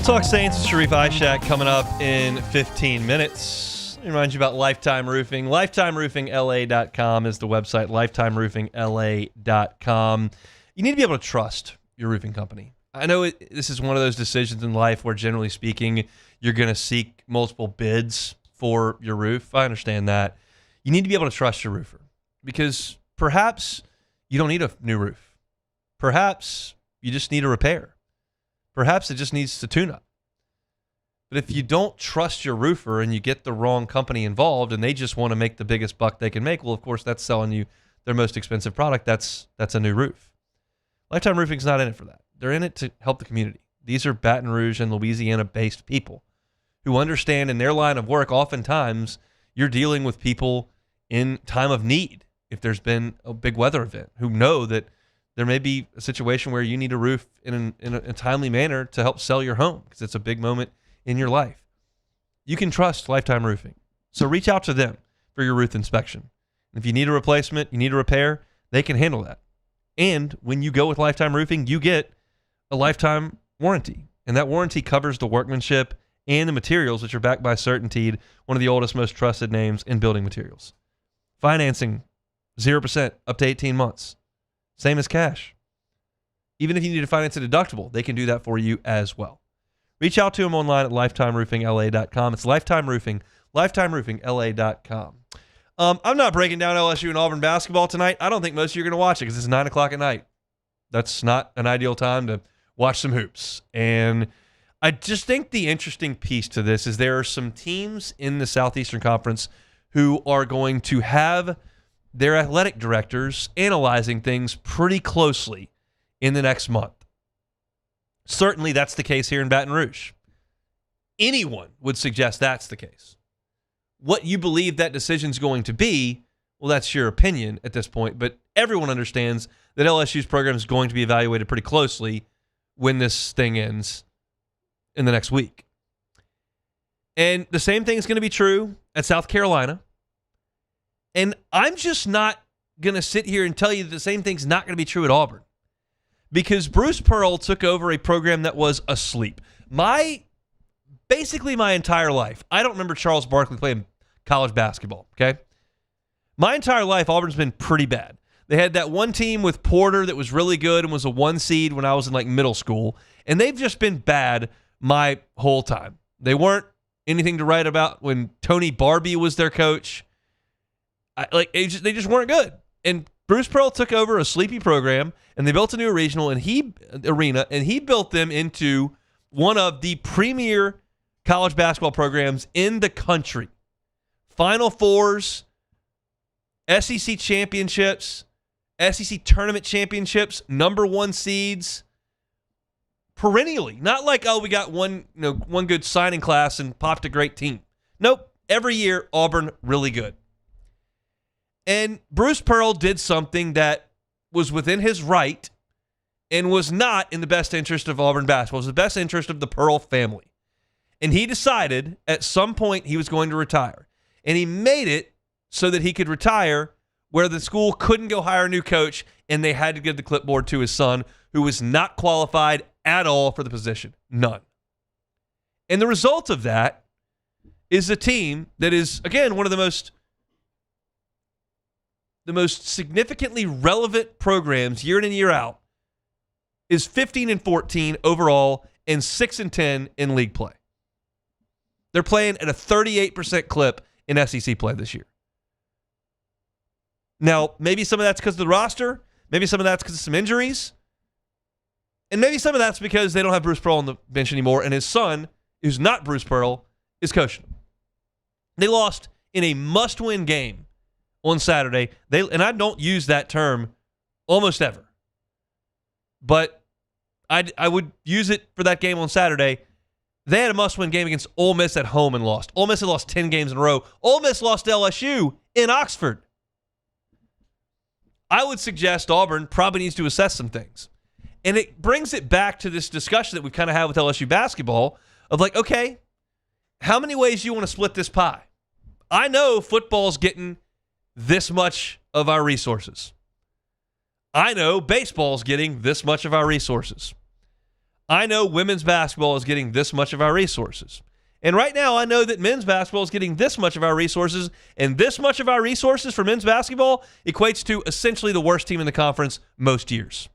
Talk Saints with Sharif Ishak coming up in 15 minutes. Let me remind you about Lifetime Roofing. LifetimeRoofingLA.com is the website, LifetimeRoofingLA.com. You need to be able to trust your roofing company. I know this is one of those decisions in life where, generally speaking, you're going to seek multiple bids for your roof. I understand that. You need to be able to trust your roofer because perhaps you don't need a new roof. Perhaps you just need a repair. Perhaps it just needs to tune up. But if you don't trust your roofer and you get the wrong company involved and they just want to make the biggest buck they can make, well, of course, that's selling you their most expensive product. That's a new roof. Lifetime Roofing's not in it for that. They're in it to help the community. These are Baton Rouge and Louisiana-based people who understand in their line of work, oftentimes you're dealing with people in time of need if there's been a big weather event, who know that there may be a situation where you need a roof in a timely manner to help sell your home because it's a big moment in your life. You can trust Lifetime Roofing. So reach out to them for your roof inspection. If you need a replacement, you need a repair, they can handle that. And when you go with Lifetime Roofing, you get a lifetime warranty. And that warranty covers the workmanship and the materials, which are backed by Certainteed, one of the oldest, most trusted names in building materials. Financing, 0% up to 18 months. Same as cash. Even if you need to finance a deductible, they can do that for you as well. Reach out to them online at LifetimeRoofingLA.com. It's Lifetime Roofing, LifetimeRoofingLA.com. I'm not breaking down LSU and Auburn basketball tonight. I don't think most of you are going to watch it because it's 9 o'clock at night. That's not an ideal time to watch some hoops. And I just think the interesting piece to this is there are some teams in the Southeastern Conference who are going to have their athletic directors analyzing things pretty closely in the next month. Certainly that's the case here in Baton Rouge. Anyone would suggest that's the case. What you believe that decision's going to be, well, that's your opinion at this point, but everyone understands that LSU's program is going to be evaluated pretty closely when this thing ends in the next week. And the same thing is going to be true at South Carolina. And I'm just not going to sit here and tell you that the same thing's not going to be true at Auburn. Because Bruce Pearl took over a program that was asleep. Basically my entire life, I don't remember Charles Barkley playing college basketball, okay? My entire life, Auburn's been pretty bad. They had that one team with Porter that was really good and was a 1 seed when I was in like middle school, and they've just been bad my whole time. They weren't anything to write about when Tony Barbie was their coach. They just weren't good. And Bruce Pearl took over a sleepy program, and they built a new regional arena, and he built them into one of the premier college basketball programs in the country. Final Fours, SEC championships, SEC tournament championships, number 1 seeds, perennially. Not like, oh, we got one good signing class and popped a great team. Nope. Every year, Auburn really good. And Bruce Pearl did something that was within his right and was not in the best interest of Auburn basketball. It was the best interest of the Pearl family. And he decided at some point he was going to retire. And he made it so that he could retire where the school couldn't go hire a new coach and they had to give the clipboard to his son, who was not qualified at all for the position. None. And the result of that is a team that is, again, one of the most significantly relevant programs year in and year out, is 15-14 overall and 6-10 in league play. They're playing at a 38% clip in SEC play this year. Now, maybe some of that's because of the roster. Maybe some of that's because of some injuries. And maybe some of that's because they don't have Bruce Pearl on the bench anymore, and his son, who's not Bruce Pearl, is coaching them. They lost in a must-win game on Saturday. And I don't use that term almost ever. But I would use it for that game on Saturday. They had a must-win game against Ole Miss at home and lost. Ole Miss had lost 10 games in a row. Ole Miss lost to LSU in Oxford. I would suggest Auburn probably needs to assess some things. And it brings it back to this discussion that we've kind of had with LSU basketball of like, okay, how many ways do you want to split this pie? I know football's getting this much of our resources. I know baseball's getting this much of our resources. I know women's basketball is getting this much of our resources. And right now, I know that men's basketball is getting this much of our resources, and this much of our resources for men's basketball equates to essentially the worst team in the conference most years.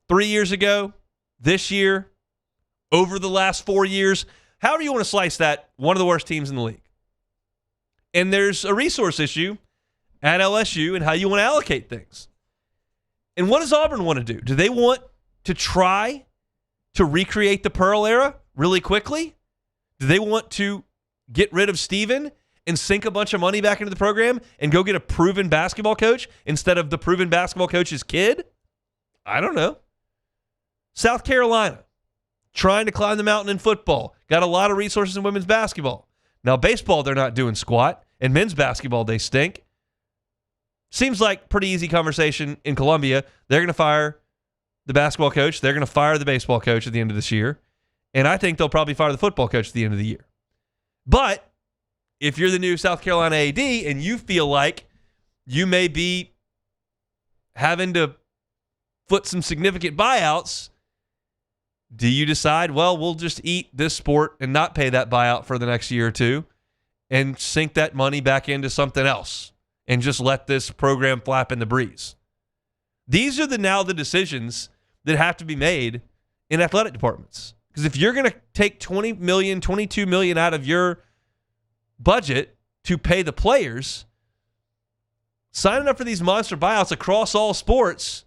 3 years ago, this year, over the last 4 years, however you want to slice that, one of the worst teams in the league. And there's a resource issue at LSU and how you want to allocate things. And what does Auburn want to do? Do they want to try to recreate the Pearl era really quickly? Do they want to get rid of Steven and sink a bunch of money back into the program and go get a proven basketball coach instead of the proven basketball coach's kid? I don't know. South Carolina, trying to climb the mountain in football. Got a lot of resources in women's basketball. Now, baseball, they're not doing squat. And men's basketball, they stink. Seems like pretty easy conversation in Columbia. They're going to fire the basketball coach. They're going to fire the baseball coach at the end of this year. And I think they'll probably fire the football coach at the end of the year. But if you're the new South Carolina AD and you feel like you may be having to foot some significant buyouts, do you decide, well, we'll just eat this sport and not pay that buyout for the next year or two and sink that money back into something else and just let this program flap in the breeze? These are now the decisions that have to be made in athletic departments. Because if you're going to take $20 million, $22 million out of your budget to pay the players, signing up for these monster buyouts across all sports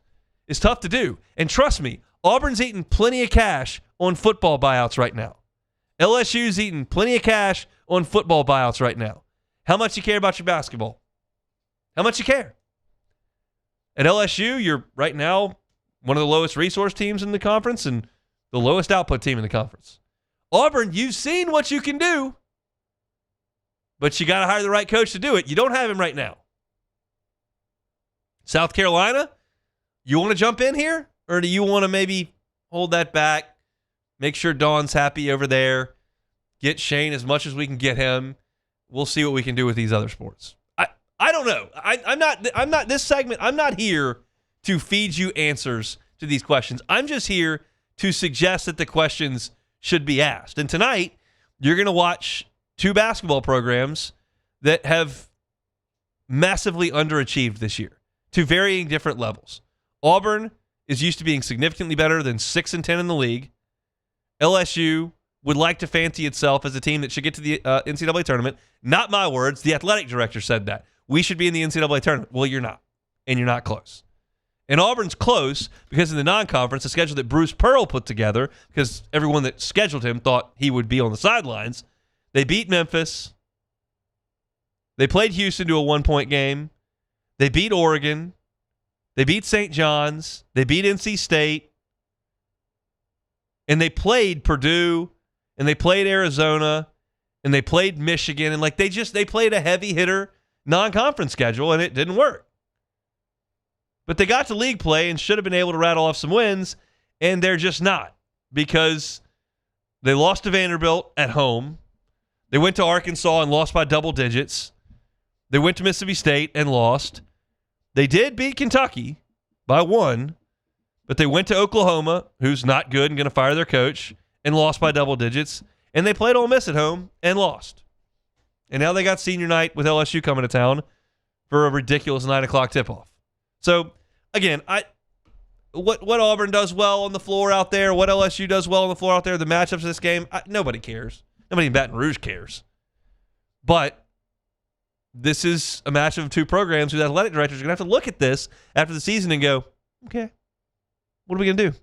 is tough to do. And trust me, Auburn's eaten plenty of cash on football buyouts right now. LSU's eating plenty of cash on football buyouts right now. How much you care about your basketball? How much you care? At LSU, you're right now one of the lowest resource teams in the conference and the lowest output team in the conference. Auburn, you've seen what you can do, but you got to hire the right coach to do it. You don't have him right now. South Carolina, you want to jump in here? Or do you want to maybe hold that back, make sure Dawn's happy over there, get Shane as much as we can get him? We'll see what we can do with these other sports. I don't know. I'm not this segment. I'm not here to feed you answers to these questions. I'm just here to suggest that the questions should be asked. And tonight, you're going to watch two basketball programs that have massively underachieved this year to varying different levels. Auburn is used to being significantly better than 6-10 in the league. LSU would like to fancy itself as a team that should get to the NCAA tournament. Not my words. The athletic director said that. We should be in the NCAA tournament. Well, you're not, and you're not close. And Auburn's close because in the non-conference, the schedule that Bruce Pearl put together, because everyone that scheduled him thought he would be on the sidelines, they beat Memphis. They played Houston to a 1-point game. They beat Oregon. They beat St. John's. They beat NC State. And they played Purdue, and they played Arizona, and they played Michigan. And like they played a heavy hitter non-conference schedule, and it didn't work. But they got to league play and should have been able to rattle off some wins, and they're just not because they lost to Vanderbilt at home. They went to Arkansas and lost by double digits. They went to Mississippi State and lost. They did beat Kentucky by 1, but they went to Oklahoma, who's not good and going to fire their coach, and lost by double digits. And they played Ole Miss at home and lost. And now they got senior night with LSU coming to town for a ridiculous 9 o'clock tip-off. So, again, what Auburn does well on the floor out there, what LSU does well on the floor out there, the matchups of this game, nobody cares. Nobody in Baton Rouge cares. But this is a matchup of two programs whose athletic directors are going to have to look at this after the season and go, okay, what are we going to do?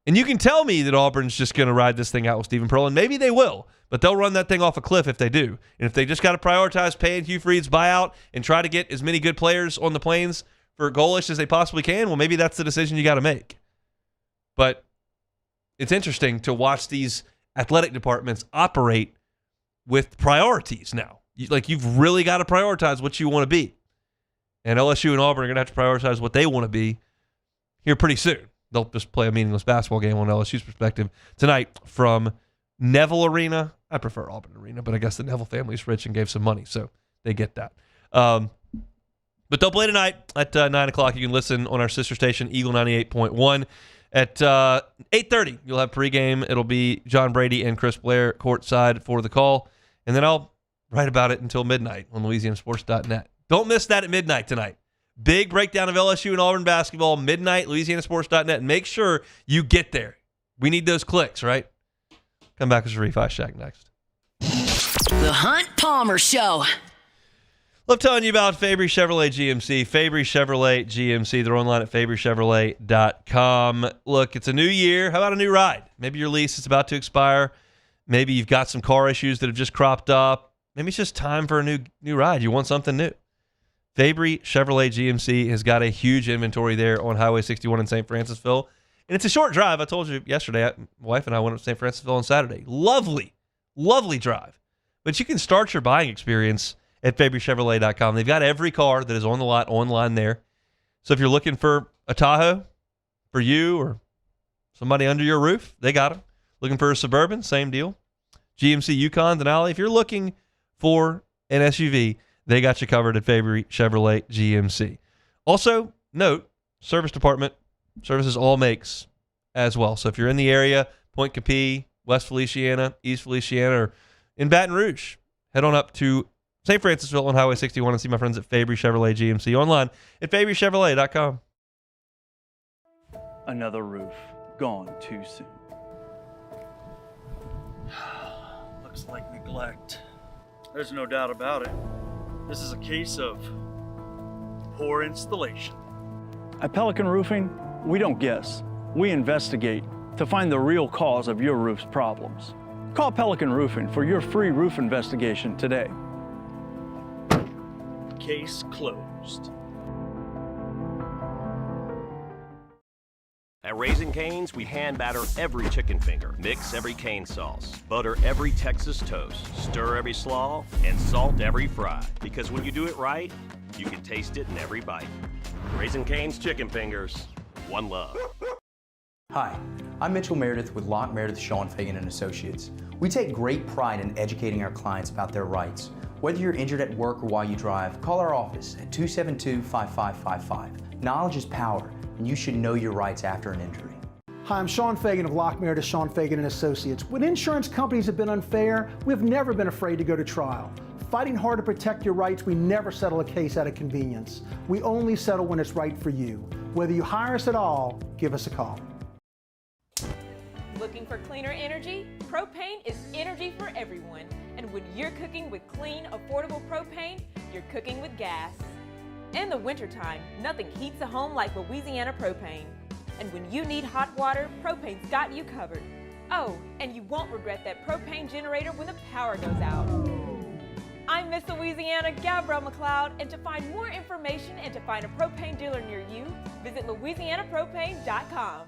And you can tell me that Auburn's just going to ride this thing out with Stephen Pearl, and maybe they will, but they'll run that thing off a cliff if they do. And if they just got to prioritize paying Hugh Freed's buyout and try to get as many good players on the Plains for goalish as they possibly can, well, maybe that's the decision you got to make. But it's interesting to watch these athletic departments operate with priorities now. You've really got to prioritize what you want to be. And LSU and Auburn are going to have to prioritize what they want to be here pretty soon. They'll just play a meaningless basketball game on LSU's perspective tonight from Neville Arena. I prefer Auburn Arena, but I guess the Neville family's rich and gave some money, so they get that. But they'll play tonight at 9 o'clock. You can listen on our sister station, Eagle 98.1. At 8:30, you'll have pregame. It'll be John Brady and Chris Blair courtside for the call. And then I'll write about it until midnight on LouisianaSports.net. Don't miss that at midnight tonight. Big breakdown of LSU and Auburn basketball, midnight, LouisianaSports.net. Make sure you get there. We need those clicks, right? Come back with Refi Shack next. The Hunt Palmer Show. Love telling you about Fabry Chevrolet GMC. Fabry Chevrolet GMC. They're online at FabryChevrolet.com. Look, it's a new year. How about a new ride? Maybe your lease is about to expire. Maybe you've got some car issues that have just cropped up. Maybe it's just time for a new ride. You want something new. Fabry Chevrolet GMC has got a huge inventory there on Highway 61 in St. Francisville. And it's a short drive. I told you yesterday, my wife and I went up to St. Francisville on Saturday. Lovely, lovely drive. But you can start your buying experience at FabryChevrolet.com. They've got every car that is on the lot online there. So if you're looking for a Tahoe for you or somebody under your roof, they got them. Looking for a Suburban, same deal. GMC Yukon, Denali. If you're looking for an SUV, they got you covered at Fabry Chevrolet GMC. Also, note, service department services all makes as well. So if you're in the area, Point Capee, West Feliciana, East Feliciana, or in Baton Rouge, head on up to St. Francisville on Highway 61 and see my friends at Fabry Chevrolet GMC online at FabryChevrolet.com. Another roof gone too soon. Looks like neglect. There's no doubt about it. This is a case of poor installation. At Pelican Roofing, we don't guess. We investigate. to find the real cause of your roof's problems. Call Pelican Roofing for your free roof investigation today. Case closed. At Raising Cane's, we hand batter every chicken finger, mix every cane sauce, butter every Texas toast, stir every slaw, and salt every fry. Because when you do it right, you can taste it in every bite. Raising Cane's chicken fingers, one love. Hi, I'm Mitchell Meredith with Locke Meredith Sean Fagan and Associates. We take great pride in educating our clients about their rights. Whether you're injured at work or while you drive, call our office at 272-5555. Knowledge is power, and you should know your rights after an injury. Hi, I'm Sean Fagan of Locke Meredith Sean Fagan and Associates. When insurance companies have been unfair, we've never been afraid to go to trial. Fighting hard to protect your rights, we never settle a case out of convenience. We only settle when it's right for you. Whether you hire us at all, give us a call. Looking for cleaner energy? Propane is energy for everyone. And when you're cooking with clean, affordable propane, you're cooking with gas. In the wintertime, nothing heats a home like Louisiana propane. And when you need hot water, propane's got you covered. Oh, and you won't regret that propane generator when the power goes out. I'm Miss Louisiana, Gabrielle McLeod, and to find more information and to find a propane dealer near you, visit louisianapropane.com.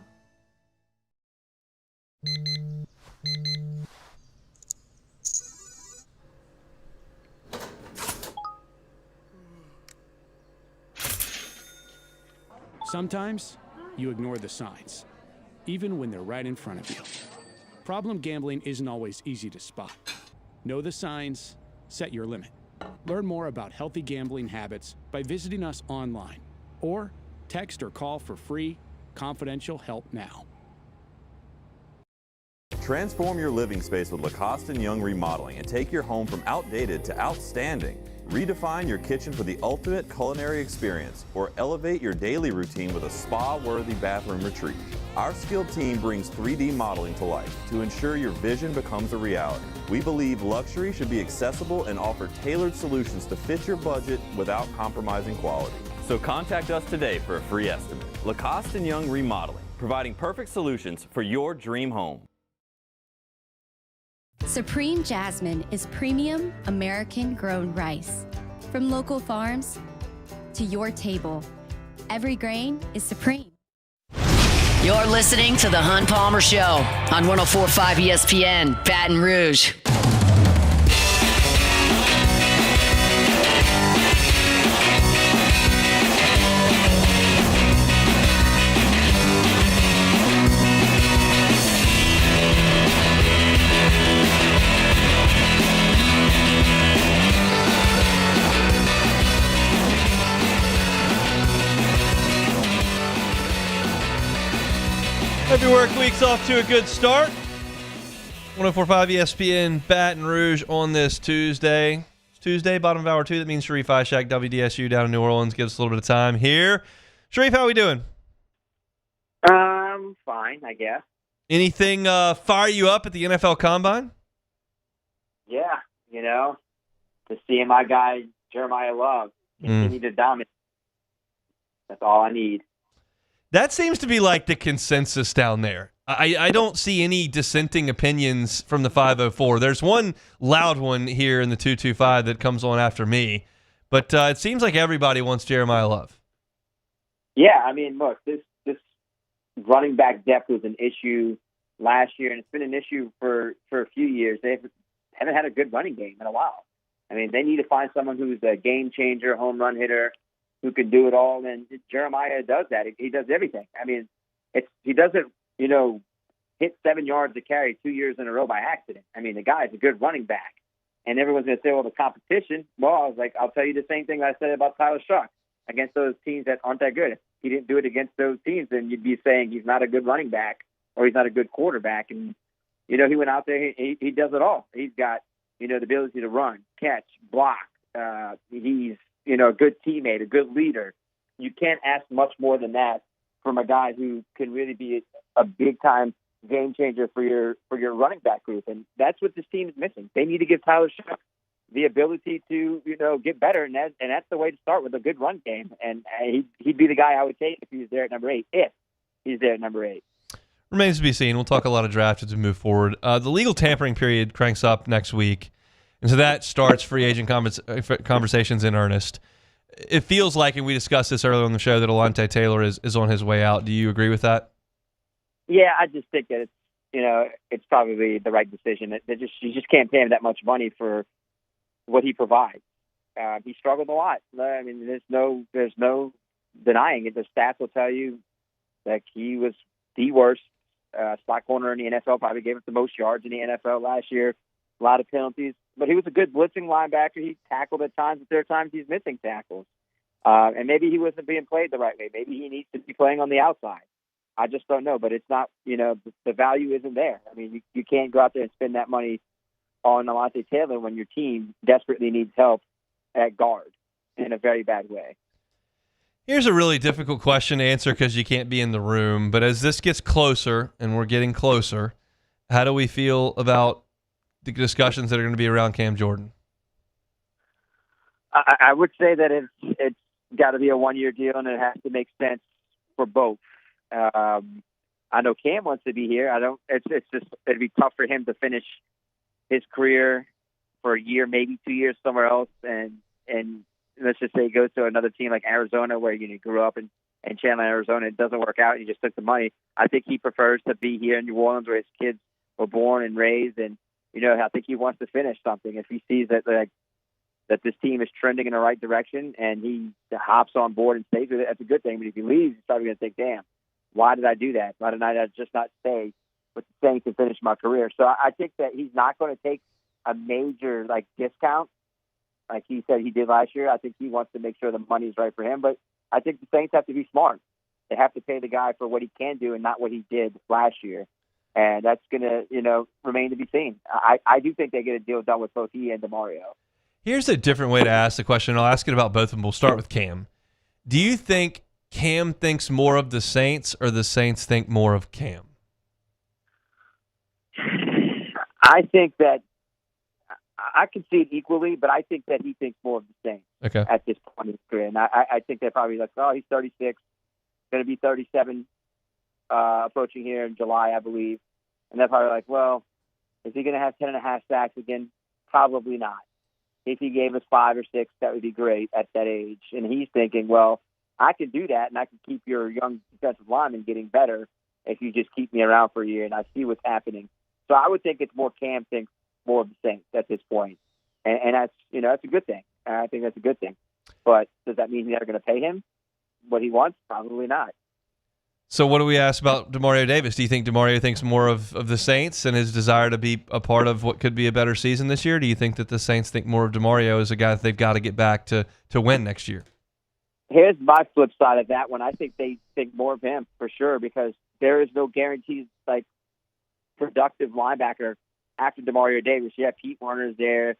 Sometimes you ignore the signs, even when they're right in front of you. Problem gambling isn't always easy to spot. Know the signs, set your limit. Learn more about healthy gambling habits by visiting us online or text or call for free, confidential help now. Transform your living space with Lacoste & Young Remodeling and take your home from outdated to outstanding. Redefine your kitchen for the ultimate culinary experience or elevate your daily routine with a spa-worthy bathroom retreat. Our skilled team brings 3D modeling to life to ensure your vision becomes a reality. We believe luxury should be accessible and offer tailored solutions to fit your budget without compromising quality. So contact us today for a free estimate. Lacoste & Young Remodeling, providing perfect solutions for your dream home. Supreme Jasmine is premium American-grown rice. From local farms to your table, every grain is supreme. You're listening to The Hunt Palmer Show on 104.5 ESPN, Baton Rouge. Every work week's off to a good start. 104.5 ESPN Baton Rouge on this Tuesday. It's Tuesday, bottom of hour 2. That means Sharif Ishak, WDSU down in New Orleans. Gives us a little bit of time here. Sharif, how are we doing? Fine, I guess. Anything fire you up at the NFL Combine? Yeah, to see my guy Jeremiah Love continue to dominate. That's all I need. That seems to be like the consensus down there. I don't see any dissenting opinions from the 504. There's one loud one here in the 225 that comes on after me, but it seems like everybody wants Jeremiah Love. Yeah, I mean, look, this running back depth was an issue last year, and it's been an issue for a few years. They haven't had a good running game in a while. I mean, they need to find someone who's a game changer, home run hitter, who can do it all, and Jeremiah does that. He does everything. I mean, he doesn't, hit 7 yards a carry 2 years in a row by accident. I mean, the guy's a good running back. And everyone's going to say, well, the competition. Well, I was like, I'll tell you the same thing I said about Tyler Shuck against those teams that aren't that good. If he didn't do it against those teams, then you'd be saying he's not a good running back or he's not a good quarterback. And, he went out there, he does it all. He's got, the ability to run, catch, block. He's, a good teammate, a good leader. You can't ask much more than that from a guy who can really be a big-time game changer for your running back group. And that's what this team is missing. They need to give Tyler Shuck the ability to, get better. And that's the way to start, with a good run game. And he'd be the guy I would take if he was there at number 8, if he's there at number 8. Remains to be seen. We'll talk a lot of draft as we move forward. The legal tampering period cranks up next week, and so that starts free agent conversations in earnest. It feels like, and we discussed this earlier on the show, that Alontae Taylor is on his way out. Do you agree with that? Yeah, I just think that it's probably the right decision. You just can't pay him that much money for what he provides. He struggled a lot. I mean, there's no denying it. The stats will tell you that he was the worst slot corner in the NFL. Probably gave up the most yards in the NFL last year. A lot of penalties, but he was a good blitzing linebacker. He tackled at times, but there are times he's missing tackles. And maybe he wasn't being played the right way. Maybe he needs to be playing on the outside. I just don't know, but it's not, the value isn't there. I mean, you can't go out there and spend that money on Alontae Taylor when your team desperately needs help at guard in a very bad way. Here's a really difficult question to answer because you can't be in the room, but as this gets closer, and we're getting closer, how do we feel about the discussions that are going to be around Cam Jordan? I would say that it's got to be a one-year deal, and it has to make sense for both. I know Cam wants to be here. It'd be tough for him to finish his career for a year, maybe 2 years somewhere else, and let's just say he goes to another team like Arizona, where he grew up in Chandler, Arizona. It doesn't work out, and he just took the money. I think he prefers to be here in New Orleans, where his kids were born and raised, and I think he wants to finish something. If he sees that this team is trending in the right direction and he hops on board and stays with it, that's a good thing. But if he leaves, he's probably going to think, damn, why did I do that? Why did I just not stay with the Saints and finish my career? So I think that he's not going to take a major discount like he said he did last year. I think he wants to make sure the money's right for him. But I think the Saints have to be smart. They have to pay the guy for what he can do and not what he did last year. And that's going to, remain to be seen. I do think they get a deal done with both he and DeMario. Here's a different way to ask the question. I'll ask it about both of them. We'll start with Cam. Do you think Cam thinks more of the Saints or the Saints think more of Cam? I think that I can see it equally, but I think that he thinks more of the Saints at this point in his career. And I think they're probably like, oh, he's 36, going to be 37 approaching here in July, I believe. And they're probably like, well, is he going to have 10.5 sacks again? Probably not. If he gave us 5 or 6, that would be great at that age. And he's thinking, well, I can do that, and I can keep your young defensive lineman getting better if you just keep me around for a year, and I see what's happening. So I would think it's more Cam thinks more of the Saints at this point. And that's, that's a good thing. I think that's a good thing. But does that mean they're going to pay him what he wants? Probably not. So what do we ask about DeMario Davis? Do you think DeMario thinks more of the Saints and his desire to be a part of what could be a better season this year? Do you think that the Saints think more of DeMario as a guy that they've got to get back to win next year? Here's my flip side of that one. I think they think more of him for sure, because there is no guaranteed productive linebacker after DeMario Davis. Yeah, Pete Warner's there,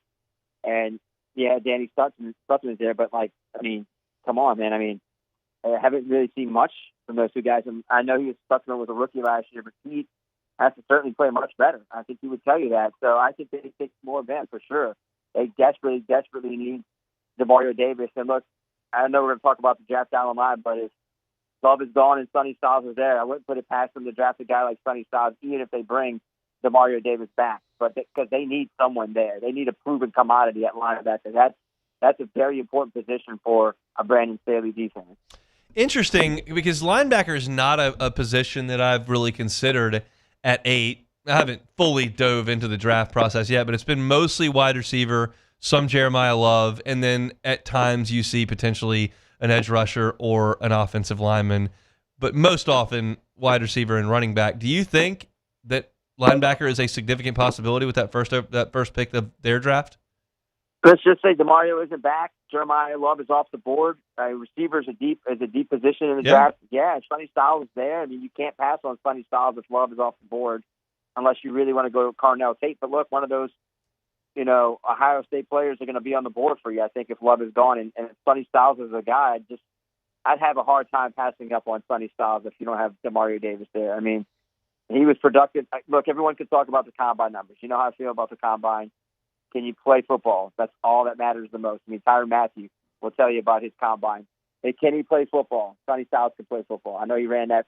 and yeah, Danny Sutton is there. But come on, man. I haven't really seen much from those two guys. And I know Sutton was a rookie last year, but Pete has to certainly play much better. I think he would tell you that. So I think they think more of him for sure. They desperately need DeMario Davis. And look, I know we're going to talk about the draft down the line, but if Love is gone and Sonny Styles is there, I wouldn't put it past them to draft a guy like Sonny Styles, even if they bring DeMario Davis back. But because they need someone there. They need a proven commodity at linebacker. That's a very important position for a Brandon Staley defense. Interesting, because linebacker is not a position that I've really considered at 8. I haven't fully dove into the draft process yet, but it's been mostly wide receiver, some Jeremiah Love, and then at times you see potentially an edge rusher or an offensive lineman, but most often wide receiver and running back. Do you think that linebacker is a significant possibility with that first pick of their draft? Let's just say DeMario isn't back. Jeremiah Love is off the board. Receiver is a deep position in the draft. Yeah, Sonny Styles is there. You can't pass on Sonny Styles if Love is off the board, unless you really want to go to Carnell Tate. But look, one of those, Ohio State players are going to be on the board for you, I think, if Love is gone. And Sonny Styles is a guy, I'd have a hard time passing up on Sonny Styles if you don't have DeMario Davis there. He was productive. Look, everyone can talk about the combine numbers. You know how I feel about the combine. Can you play football? That's all that matters the most. Tyrann Mathieu will tell you about his combine. Hey, can he play football? Sonny Styles can play football. I know he ran that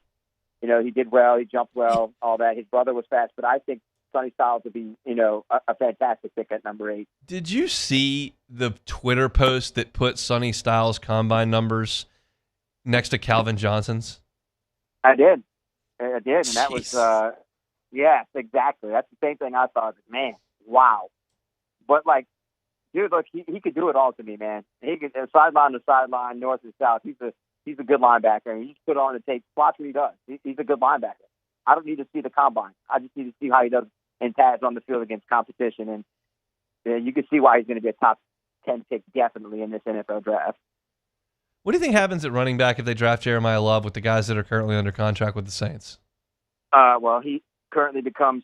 he did well, he jumped well, all that. His brother was fast, but I think Sonny Styles would be, a fantastic pick at number 8. Did you see the Twitter post that put Sonny Styles' combine numbers next to Calvin Johnson's? I did. And that was, yes, exactly. That's the same thing I thought. Man, wow. But, dude, look, he could do it all to me, man. He could sideline to sideline, north and south. He's a good linebacker. And you just put on the tape, watch what he does. He's a good linebacker. I don't need to see the combine. I just need to see how he does in pads on the field against competition. And you can see why he's going to be a top 10 pick definitely in this NFL draft. What do you think happens at running back if they draft Jeremiah Love with the guys that are currently under contract with the Saints? Well, he currently becomes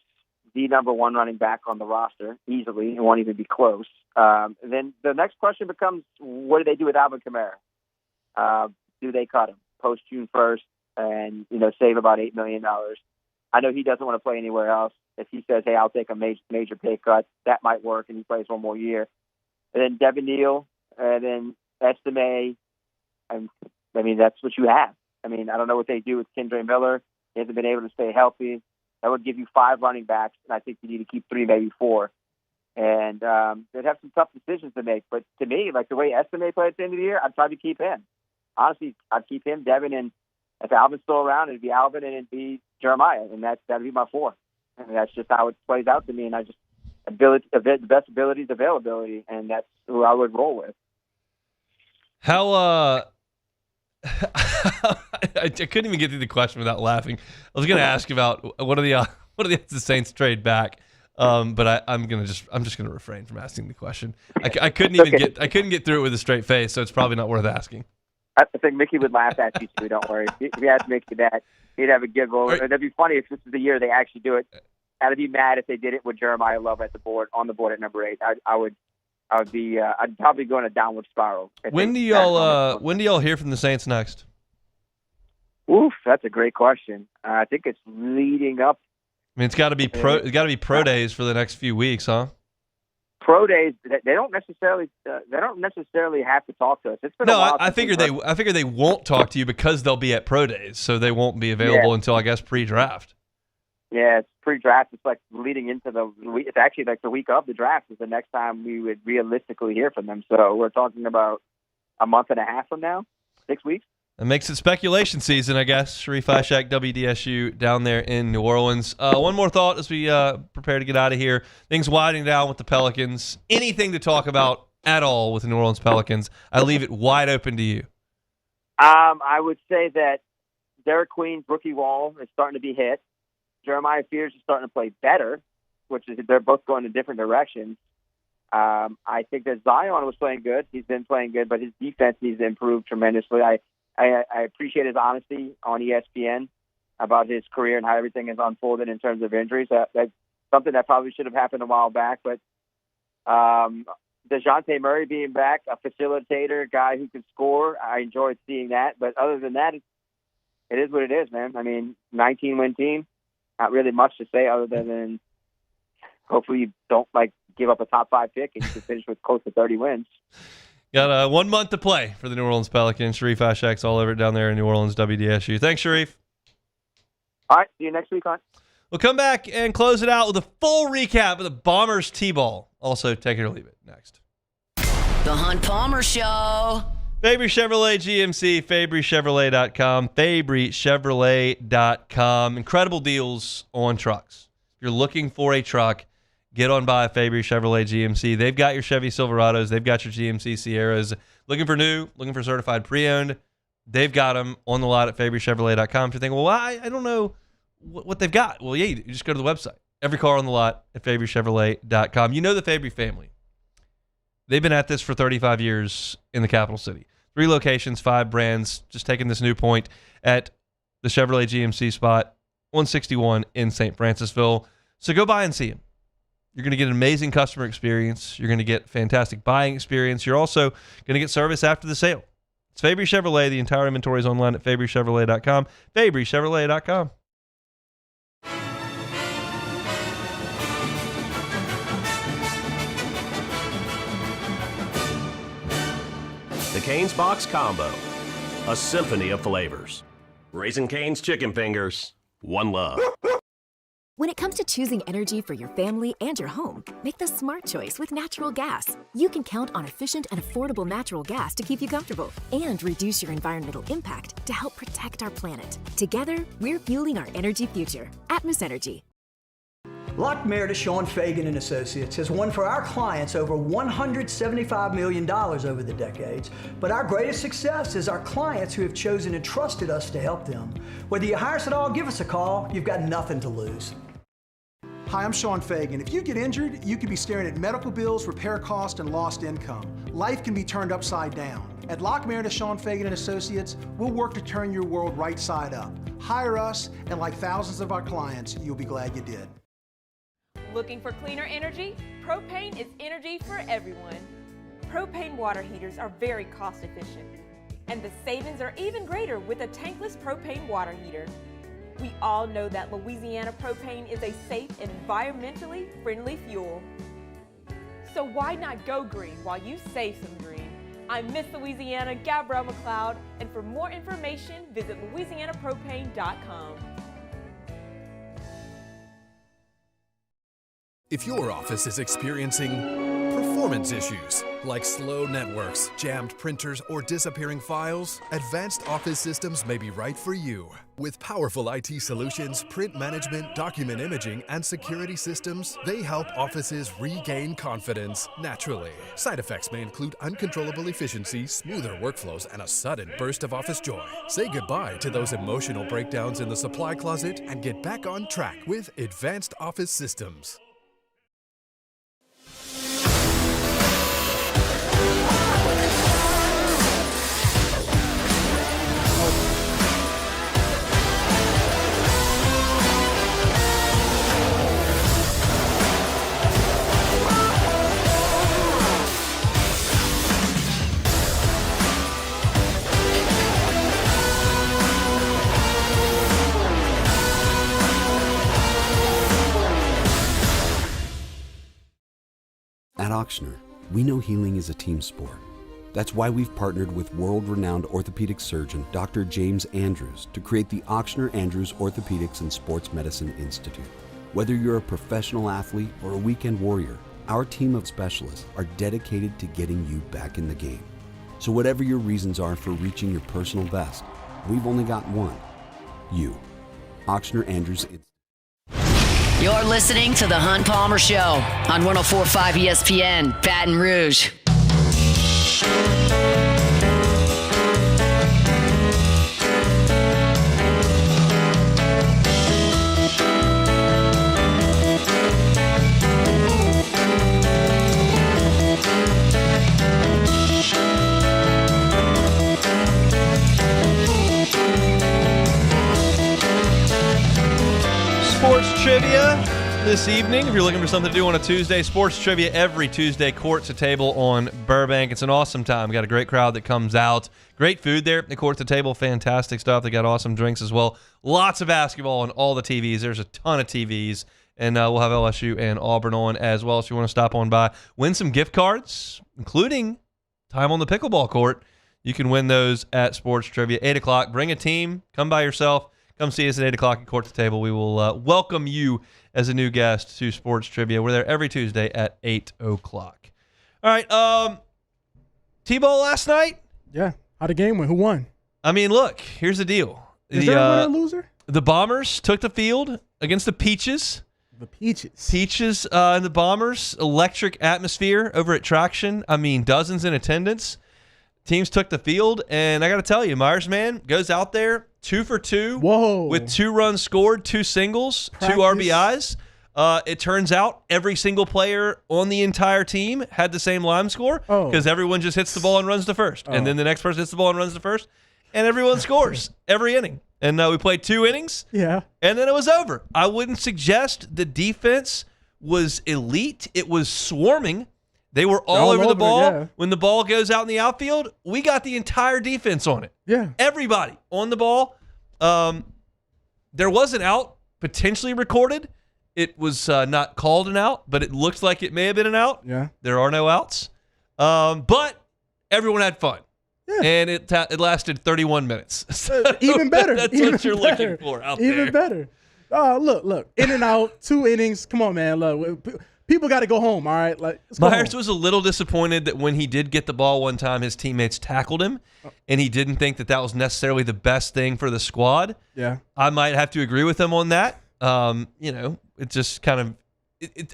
the number 1 running back on the roster easily. It won't even be close. Then the next question becomes, what do they do with Alvin Kamara? Do they cut him post June 1st and, save about $8 million? I know he doesn't want to play anywhere else. If he says, hey, I'll take a major pay cut, that might work, and he plays one more year. And then Devin Neal, and then Estime. That's what you have. I don't know what they do with Kendre Miller. He hasn't been able to stay healthy. That would give you 5 running backs, and I think you need to keep 3, maybe 4. And they'd have some tough decisions to make. But to me, the way Estime played at the end of the year, I'd try to keep him. Honestly, I'd keep him, Devin, and if Alvin's still around, it'd be Alvin and it'd be Jeremiah, and that'd be my 4. That's just how it plays out to me, and the best ability is availability, and that's who I would roll with. How I couldn't even get through the question without laughing. I was going to ask about what are the Saints trade back, but I'm just going to refrain from asking the question. I couldn't even get through it with a straight face, so it's probably not worth asking. I think Mickey would laugh at you too. Don't worry. If you asked Mickey that, he'd have a giggle. Right. It'd be funny if this is the year they actually do it. I'd be mad if they did it with Jeremiah Love on the board at number 8. I'd probably go in a downward spiral. When do y'all hear from the Saints next? Oof, that's a great question. I think it's leading up. It's got to be pro days for the next few weeks, huh? Pro days, they don't necessarily have to talk to us. It's been a while. I figure they won't talk to you because they'll be at pro days, so they won't be available until I guess pre-draft. Yeah, it's pre-draft. It's leading into it's actually the week of the draft is the next time we would realistically hear from them. So we're talking about a month and a half from now, 6 weeks. That makes it speculation season, I guess. Sharif Ishak, WDSU, down there in New Orleans. One more thought as we prepare to get out of here. Things winding down with the Pelicans. Anything to talk about at all with the New Orleans Pelicans? I leave it wide open to you. I would say that Derek Queen's rookie wall is starting to be hit. Jeremiah Fears is starting to play better, which is they're both going in different directions. I think that Zion was playing good. He's been playing good, but his defense needs to improve tremendously. I appreciate his honesty on ESPN about his career and how everything has unfolded in terms of injuries. That's something that probably should have happened a while back. But DeJounte Murray being back, a facilitator, guy who can score, I enjoyed seeing that. But other than that, it is what it is, man. 19-win team. Not really much to say other than hopefully you don't give up a top 5 pick and you can finish with close to 30 wins. Got 1 month to play for the New Orleans Pelicans. Sharif Ishak's all over it down there in New Orleans, WDSU. Thanks, Sharif. All right, see you next week, hon. We'll come back and close it out with a full recap of the Bombers T-ball. Also, take it or leave it next. The Hunt Palmer Show. Fabry Chevrolet GMC, FabryChevrolet.com, FabryChevrolet.com. Incredible deals on trucks. If you're looking for a truck, get on by Fabry Chevrolet GMC. They've got your Chevy Silverados. They've got your GMC Sierras. Looking for new, looking for certified pre-owned. They've got them on the lot at FabryChevrolet.com. If you're thinking, well, I don't know what they've got. Well, yeah, you just go to the website. Every car on the lot at FabryChevrolet.com. You know the Fabry family. They've been at this for 35 years in the capital city. 3 locations, 5 brands, just taking this new point at the Chevrolet GMC spot, 161 in St. Francisville. So go by and see them. You're going to get an amazing customer experience. You're going to get fantastic buying experience. You're also going to get service after the sale. It's Fabry Chevrolet. The entire inventory is online at FabryChevrolet.com, FabryChevrolet.com. The Canes Box Combo, a symphony of flavors. Raising Cane's Chicken Fingers. One love. When it comes to choosing energy for your family and your home, make the smart choice with natural gas. You can count on efficient and affordable natural gas to keep you comfortable and reduce your environmental impact to help protect our planet. Together, we're fueling our energy future. Atmos Energy. Lock Meredith, Sean Fagan and Associates has won for our clients over $175 million over the decades. But our greatest success is our clients who have chosen and trusted us to help them. Whether you hire us at all, give us a call. You've got nothing to lose. Hi, I'm Sean Fagan. If you get injured, you could be staring at medical bills, repair costs, and lost income. Life can be turned upside down. At Lock Meredith, Sean Fagan and Associates, we'll work to turn your world right side up. Hire us, and like thousands of our clients, you'll be glad you did. Looking for cleaner energy? Propane is energy for everyone. Propane water heaters are very cost efficient, and the savings are even greater with a tankless propane water heater. We all know that Louisiana propane is a safe and environmentally friendly fuel. So why not go green while you save some green? I'm Miss Louisiana, Gabrielle McLeod, and for more information, visit louisianapropane.com. If your office is experiencing performance issues like slow networks, jammed printers, or disappearing files, Advanced Office Systems may be right for you. With powerful IT solutions, print management, document imaging, and security systems, they help offices regain confidence naturally. Side effects may include uncontrollable efficiency, smoother workflows, and a sudden burst of office joy. Say goodbye to those emotional breakdowns in the supply closet and get back on track with Advanced Office Systems. At Auctioner, we know healing is a team sport. That's why we've partnered with world-renowned orthopedic surgeon Dr. James Andrews to create the Auctioner Andrews Orthopedics and Sports Medicine Institute. Whether you're a professional athlete or a weekend warrior, our team of specialists are dedicated to getting you back in the game. So whatever your reasons are for reaching your personal best, we've only got one: you. Auctioner Andrews Institute. You're listening to The Hunt Palmer Show on 104.5 ESPN, Baton Rouge. Sports trivia this evening. If you're looking for something to do on a Tuesday, sports trivia every Tuesday, Court to Table on Burbank. It's an awesome time. We got a great crowd that comes out. Great food there at Court to Table. Fantastic stuff. They got awesome drinks as well. Lots of basketball on all the TVs. There's a ton of TVs. And we'll have LSU and Auburn on as well. So if you want to stop on by, win some gift cards, including time on the pickleball court. You can win those at Sports Trivia. 8 o'clock. Bring a team. Come by yourself. Come see us at 8 o'clock at Court to Table. We will welcome you as a new guest to Sports Trivia. We're there every Tuesday at 8 o'clock. All right. T-ball last night? Yeah. How the game went? Who won? I mean, look, here's the deal. Is there a winner or loser? The Bombers took the field against the Peaches. The Peaches. Peaches and the Bombers. Electric atmosphere over at Traction. I mean, dozens in attendance. Teams took the field, and I got to tell you, Myers man goes out there 2 for 2. Whoa. With 2 runs scored, 2 singles, Practice. 2 RBIs. It turns out every single player on the entire team had the same line score because everyone just hits the ball and runs to first. And then the next person hits the ball and runs to first, and everyone scores every inning. And we played 2 innings, Yeah. and then it was over. I wouldn't suggest the defense was elite. It was swarming. They were all over the ball. Yeah. When the ball goes out in the outfield, we got the entire defense on it. Yeah. Everybody on the ball. There was an out potentially recorded. It was not called an out, but it looked like it may have been an out. Yeah. There are no outs. But everyone had fun. And it lasted 31 minutes. So even better. That's even what you're better. looking for out Even there. better. Look. In and out, 2 innings. Come on, man. Look, people got to go home, all right? Like, let's go Myers home. was a little disappointed that when he did get the ball one time, his teammates tackled him, and he didn't think that was necessarily the best thing for the squad. Yeah. I might have to agree with him on that. It just kind of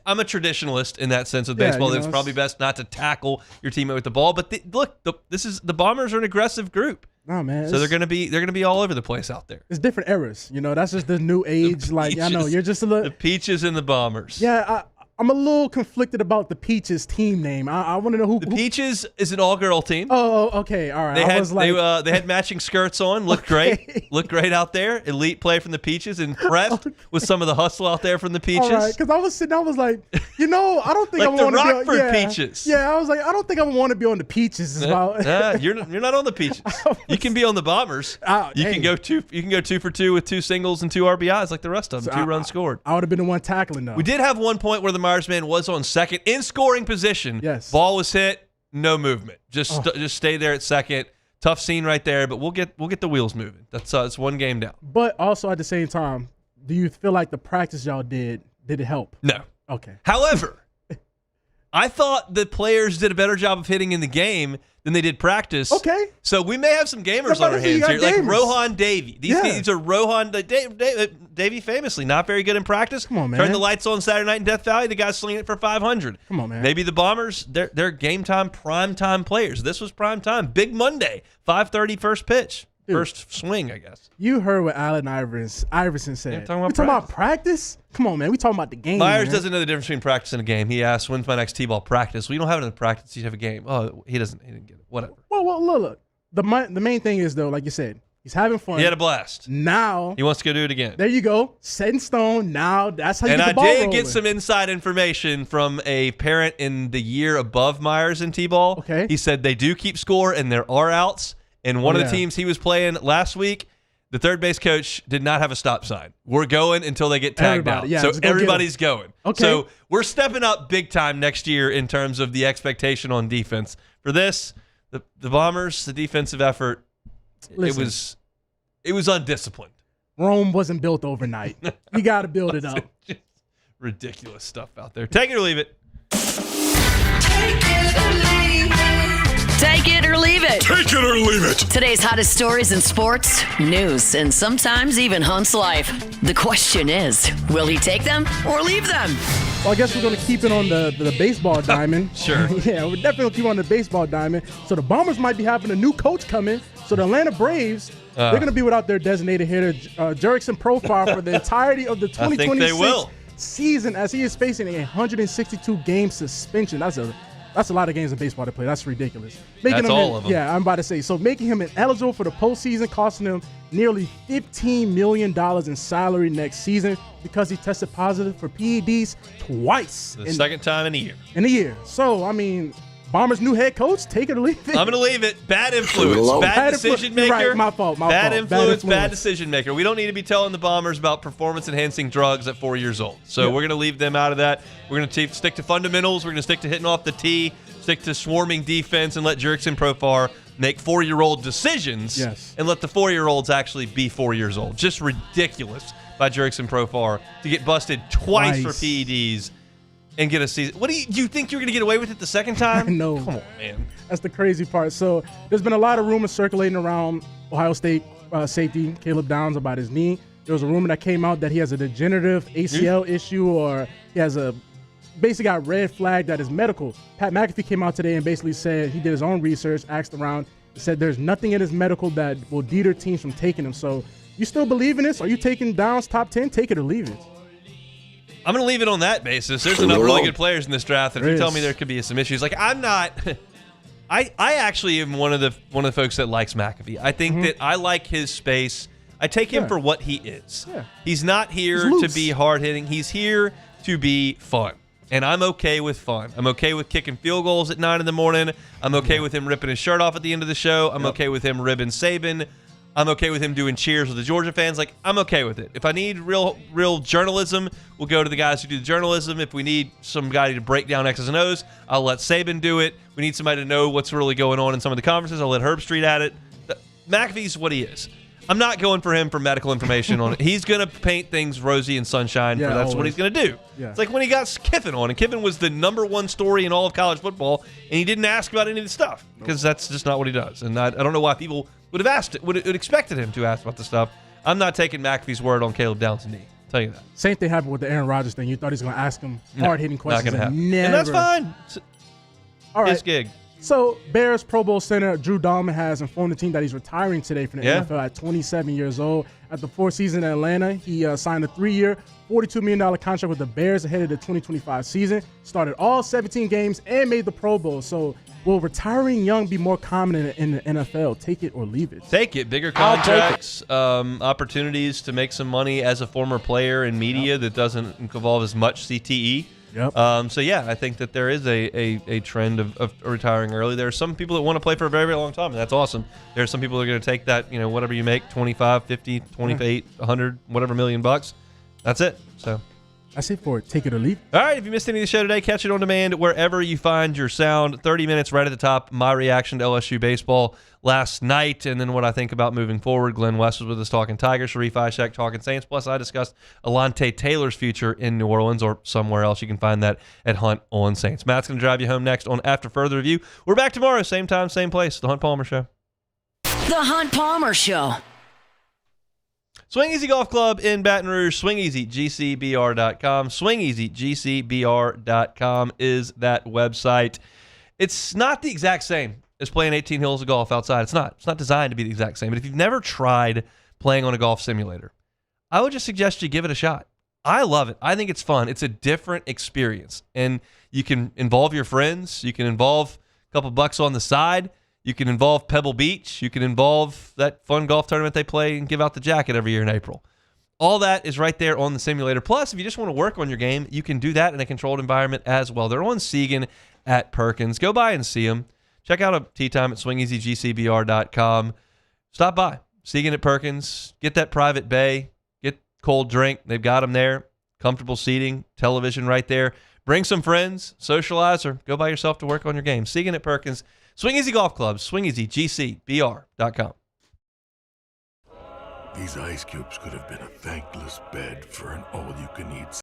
I'm a traditionalist in that sense of baseball. It's probably best not to tackle your teammate with the ball. But the Bombers are an aggressive group. No, man. So they're gonna be all over the place out there. It's different eras. That's just the new age. I know you're just a little. The Peaches and the Bombers. Yeah, I'm a little conflicted about the Peaches team name. I want to know who. The Peaches is an all-girl team. Oh, okay, all right. They had matching skirts on. Looked great. Looked great out there. Elite play from the Peaches. Impressed with some of the hustle out there from the Peaches. All right, because I was like, I don't think like I want to be on Rockford Peaches. Yeah, I was like, I don't think I want to be on the Peaches. You're not on the Peaches. You can be on the Bombers. You can go 2 for 2 with 2 singles and 2 RBIs like the rest of them. 2 runs scored. I would have been the one tackling though. We did have one point where the Myers man was on second in scoring position. Yes. Ball was hit, no movement. Just stay there at second. Tough scene right there, but we'll get the wheels moving. It's one game down. But also at the same time, do you feel like the practice y'all did it help? No. Okay. However, I thought the players did a better job of hitting in the game than they did practice. Okay. So we may have some gamers on our hands here. Like Rohan Davey. These are Rohan Davey famously not very good in practice. Come on, man. Turn the lights on Saturday night in Death Valley. The guy's slinging it for 500. Come on, man. Maybe the Bombers, they're game time, prime time players. This was prime time. Big Monday, 5:30 first pitch. Dude, first swing, I guess. You heard what Allen Iverson said. We're talking about practice? Come on, man. We talking about the game. Myers man. doesn't know the difference between practice and a game. He asked, "When's my next T-ball practice?" Well, you don't have another practice. You have a game. Oh, he didn't get it. Whatever. Well, look. The main thing is though, like you said, he's having fun. He had a blast. Now he wants to go do it again. There you go, set in stone. Now that's how you get the ball rolling. rolling. I did get some inside information from a parent in the year above Myers in T-ball. Okay. He said they do keep score and there are outs. And one of the teams he was playing last week, the third base coach did not have a stop sign. We're going until they get tagged out. Yeah, so everybody's going. Okay. So we're stepping up big time next year in terms of the expectation on defense. For this, the Bombers, the defensive effort, Listen, it was undisciplined. Rome wasn't built overnight. You got to build it up. Just ridiculous stuff out there. Take it or leave it. Take it or leave it. Take it or leave it. Today's hottest stories in sports, news, and sometimes even Hunt's life. The question is, will he take them or leave them? Well, I guess we're going to keep it on the baseball diamond. Sure. Yeah, we're definitely going to keep on the baseball diamond. So the Bombers might be having a new coach coming. So the Atlanta Braves, they're going to be without their designated hitter, Jurickson Profar, for the entirety of the 2026 season as he is facing a 162-game suspension. That's a lot of games in baseball to play. That's ridiculous. That's all of them. Yeah, I'm about to say. So making him ineligible for the postseason, costing him nearly $15 million in salary next season because he tested positive for PEDs twice. The second time in a year. In a year. So, I mean, Bombers' new head coach, take it or leave it. I'm going to leave it. Bad influence. Bad decision maker. Right, my fault. Bad influence, bad decision maker. We don't need to be telling the Bombers about performance-enhancing drugs at 4 years old. So we're going to leave them out of that. We're going to stick to fundamentals. We're going to stick to hitting off the tee, stick to swarming defense, and let Jurickson Profar make 4-year-old decisions. Yes. And let the 4-year-olds actually be 4 years old. Just ridiculous by Jurickson Profar to get busted twice for PEDs. And get a season. What do you think you're going to get away with it the second time? No. Come on, man. That's the crazy part. So there's been a lot of rumors circulating around Ohio State safety Caleb Downs about his knee. There was a rumor that came out that he has a degenerative ACL issue, or he has basically got red flagged that is medical. Pat McAfee came out today and basically said he did his own research, asked around, said there's nothing in his medical that will deter teams from taking him. So you still believe in this? Are you taking Downs top 10? Take it or leave it. I'm going to leave it on that basis. There's enough really good players in this draft that if you tell me there could be some issues. Like, I'm not – I actually am one of the folks that likes McAfee. I think that I like his space. I take him for what he is. Yeah. He's not here to be hard-hitting. He's here to be fun. And I'm okay with fun. I'm okay with kicking field goals at 9 in the morning. I'm okay with him ripping his shirt off at the end of the show. I'm okay with him ribbing Saban. I'm okay with him doing cheers with the Georgia fans. Like, I'm okay with it. If I need real journalism, we'll go to the guys who do the journalism. If we need some guy to break down X's and O's, I'll let Saban do it. We need somebody to know what's really going on in some of the conferences. I'll let Herb Street at it. McAfee's what he is. I'm not going for him for medical information on it. He's going to paint things rosy and sunshine. Yeah, that's what he's going to do. Yeah. It's like when he got Kiffin on, and Kiffin was the number one story in all of college football, and he didn't ask about any of the stuff because that's just not what he does. And I don't know why people would have asked it, would expected him to ask about the stuff. I'm not taking McAfee's word on Caleb Downs' knee. I'll tell you that. Same thing happened with the Aaron Rodgers thing. You thought he was going to ask him hard-hitting questions. Not going to happen. Never. And that's fine. All right. His gig. So, Bears Pro Bowl center Drew Dalman has informed the team that he's retiring today from the NFL at 27 years old. After 4 seasons in Atlanta, he signed a 3-year, $42 million contract with the Bears ahead of the 2025 season, started all 17 games, and made the Pro Bowl. So, will retiring young be more common in the NFL? Take it or leave it? Take it. Bigger contracts, opportunities to make some money as a former player in media that doesn't involve as much CTE. Yep. So, yeah, I think that there is a trend of retiring early. There are some people that want to play for a very, very long time, and that's awesome. There are some people that are going to take that, whatever you make, 25, 50, 28, 100, whatever million bucks. That's it. So that's it for it. Take it or leave it. All right, if you missed any of the show today, catch it on demand wherever you find your sound. 30 minutes right at the top. My reaction to LSU baseball last night, and then what I think about moving forward. Glenn West was with us talking Tigers, Sharif Ishak talking Saints. Plus, I discussed Alontae Taylor's future in New Orleans or somewhere else. You can find that at Hunt on Saints. Matt's going to drive you home next on After Further Review. We're back tomorrow, same time, same place. The Hunt Palmer Show. The Hunt Palmer Show. Swing Easy Golf Club in Baton Rouge, swingeasygcbr.com. Swingeasygcbr.com is that website. It's not the exact same as playing 18 holes of golf outside. It's not. It's not designed to be the exact same. But if you've never tried playing on a golf simulator, I would just suggest you give it a shot. I love it. I think it's fun. It's a different experience. And you can involve your friends. You can involve a couple bucks on the side. You can involve Pebble Beach. You can involve that fun golf tournament they play and give out the jacket every year in April. All that is right there on the simulator. Plus, if you just want to work on your game, you can do that in a controlled environment as well. They're on Segan at Perkins. Go by and see them. Check out a tee time at swingeasygcbr.com. Stop by. Segan at Perkins. Get that private bay. Get cold drink. They've got them there. Comfortable seating. Television right there. Bring some friends. Socialize or go by yourself to work on your game. Segan at Perkins. Swing Easy Golf Club, swingeasygcbr.com. These ice cubes could have been a thankless bed for an all-you-can-eat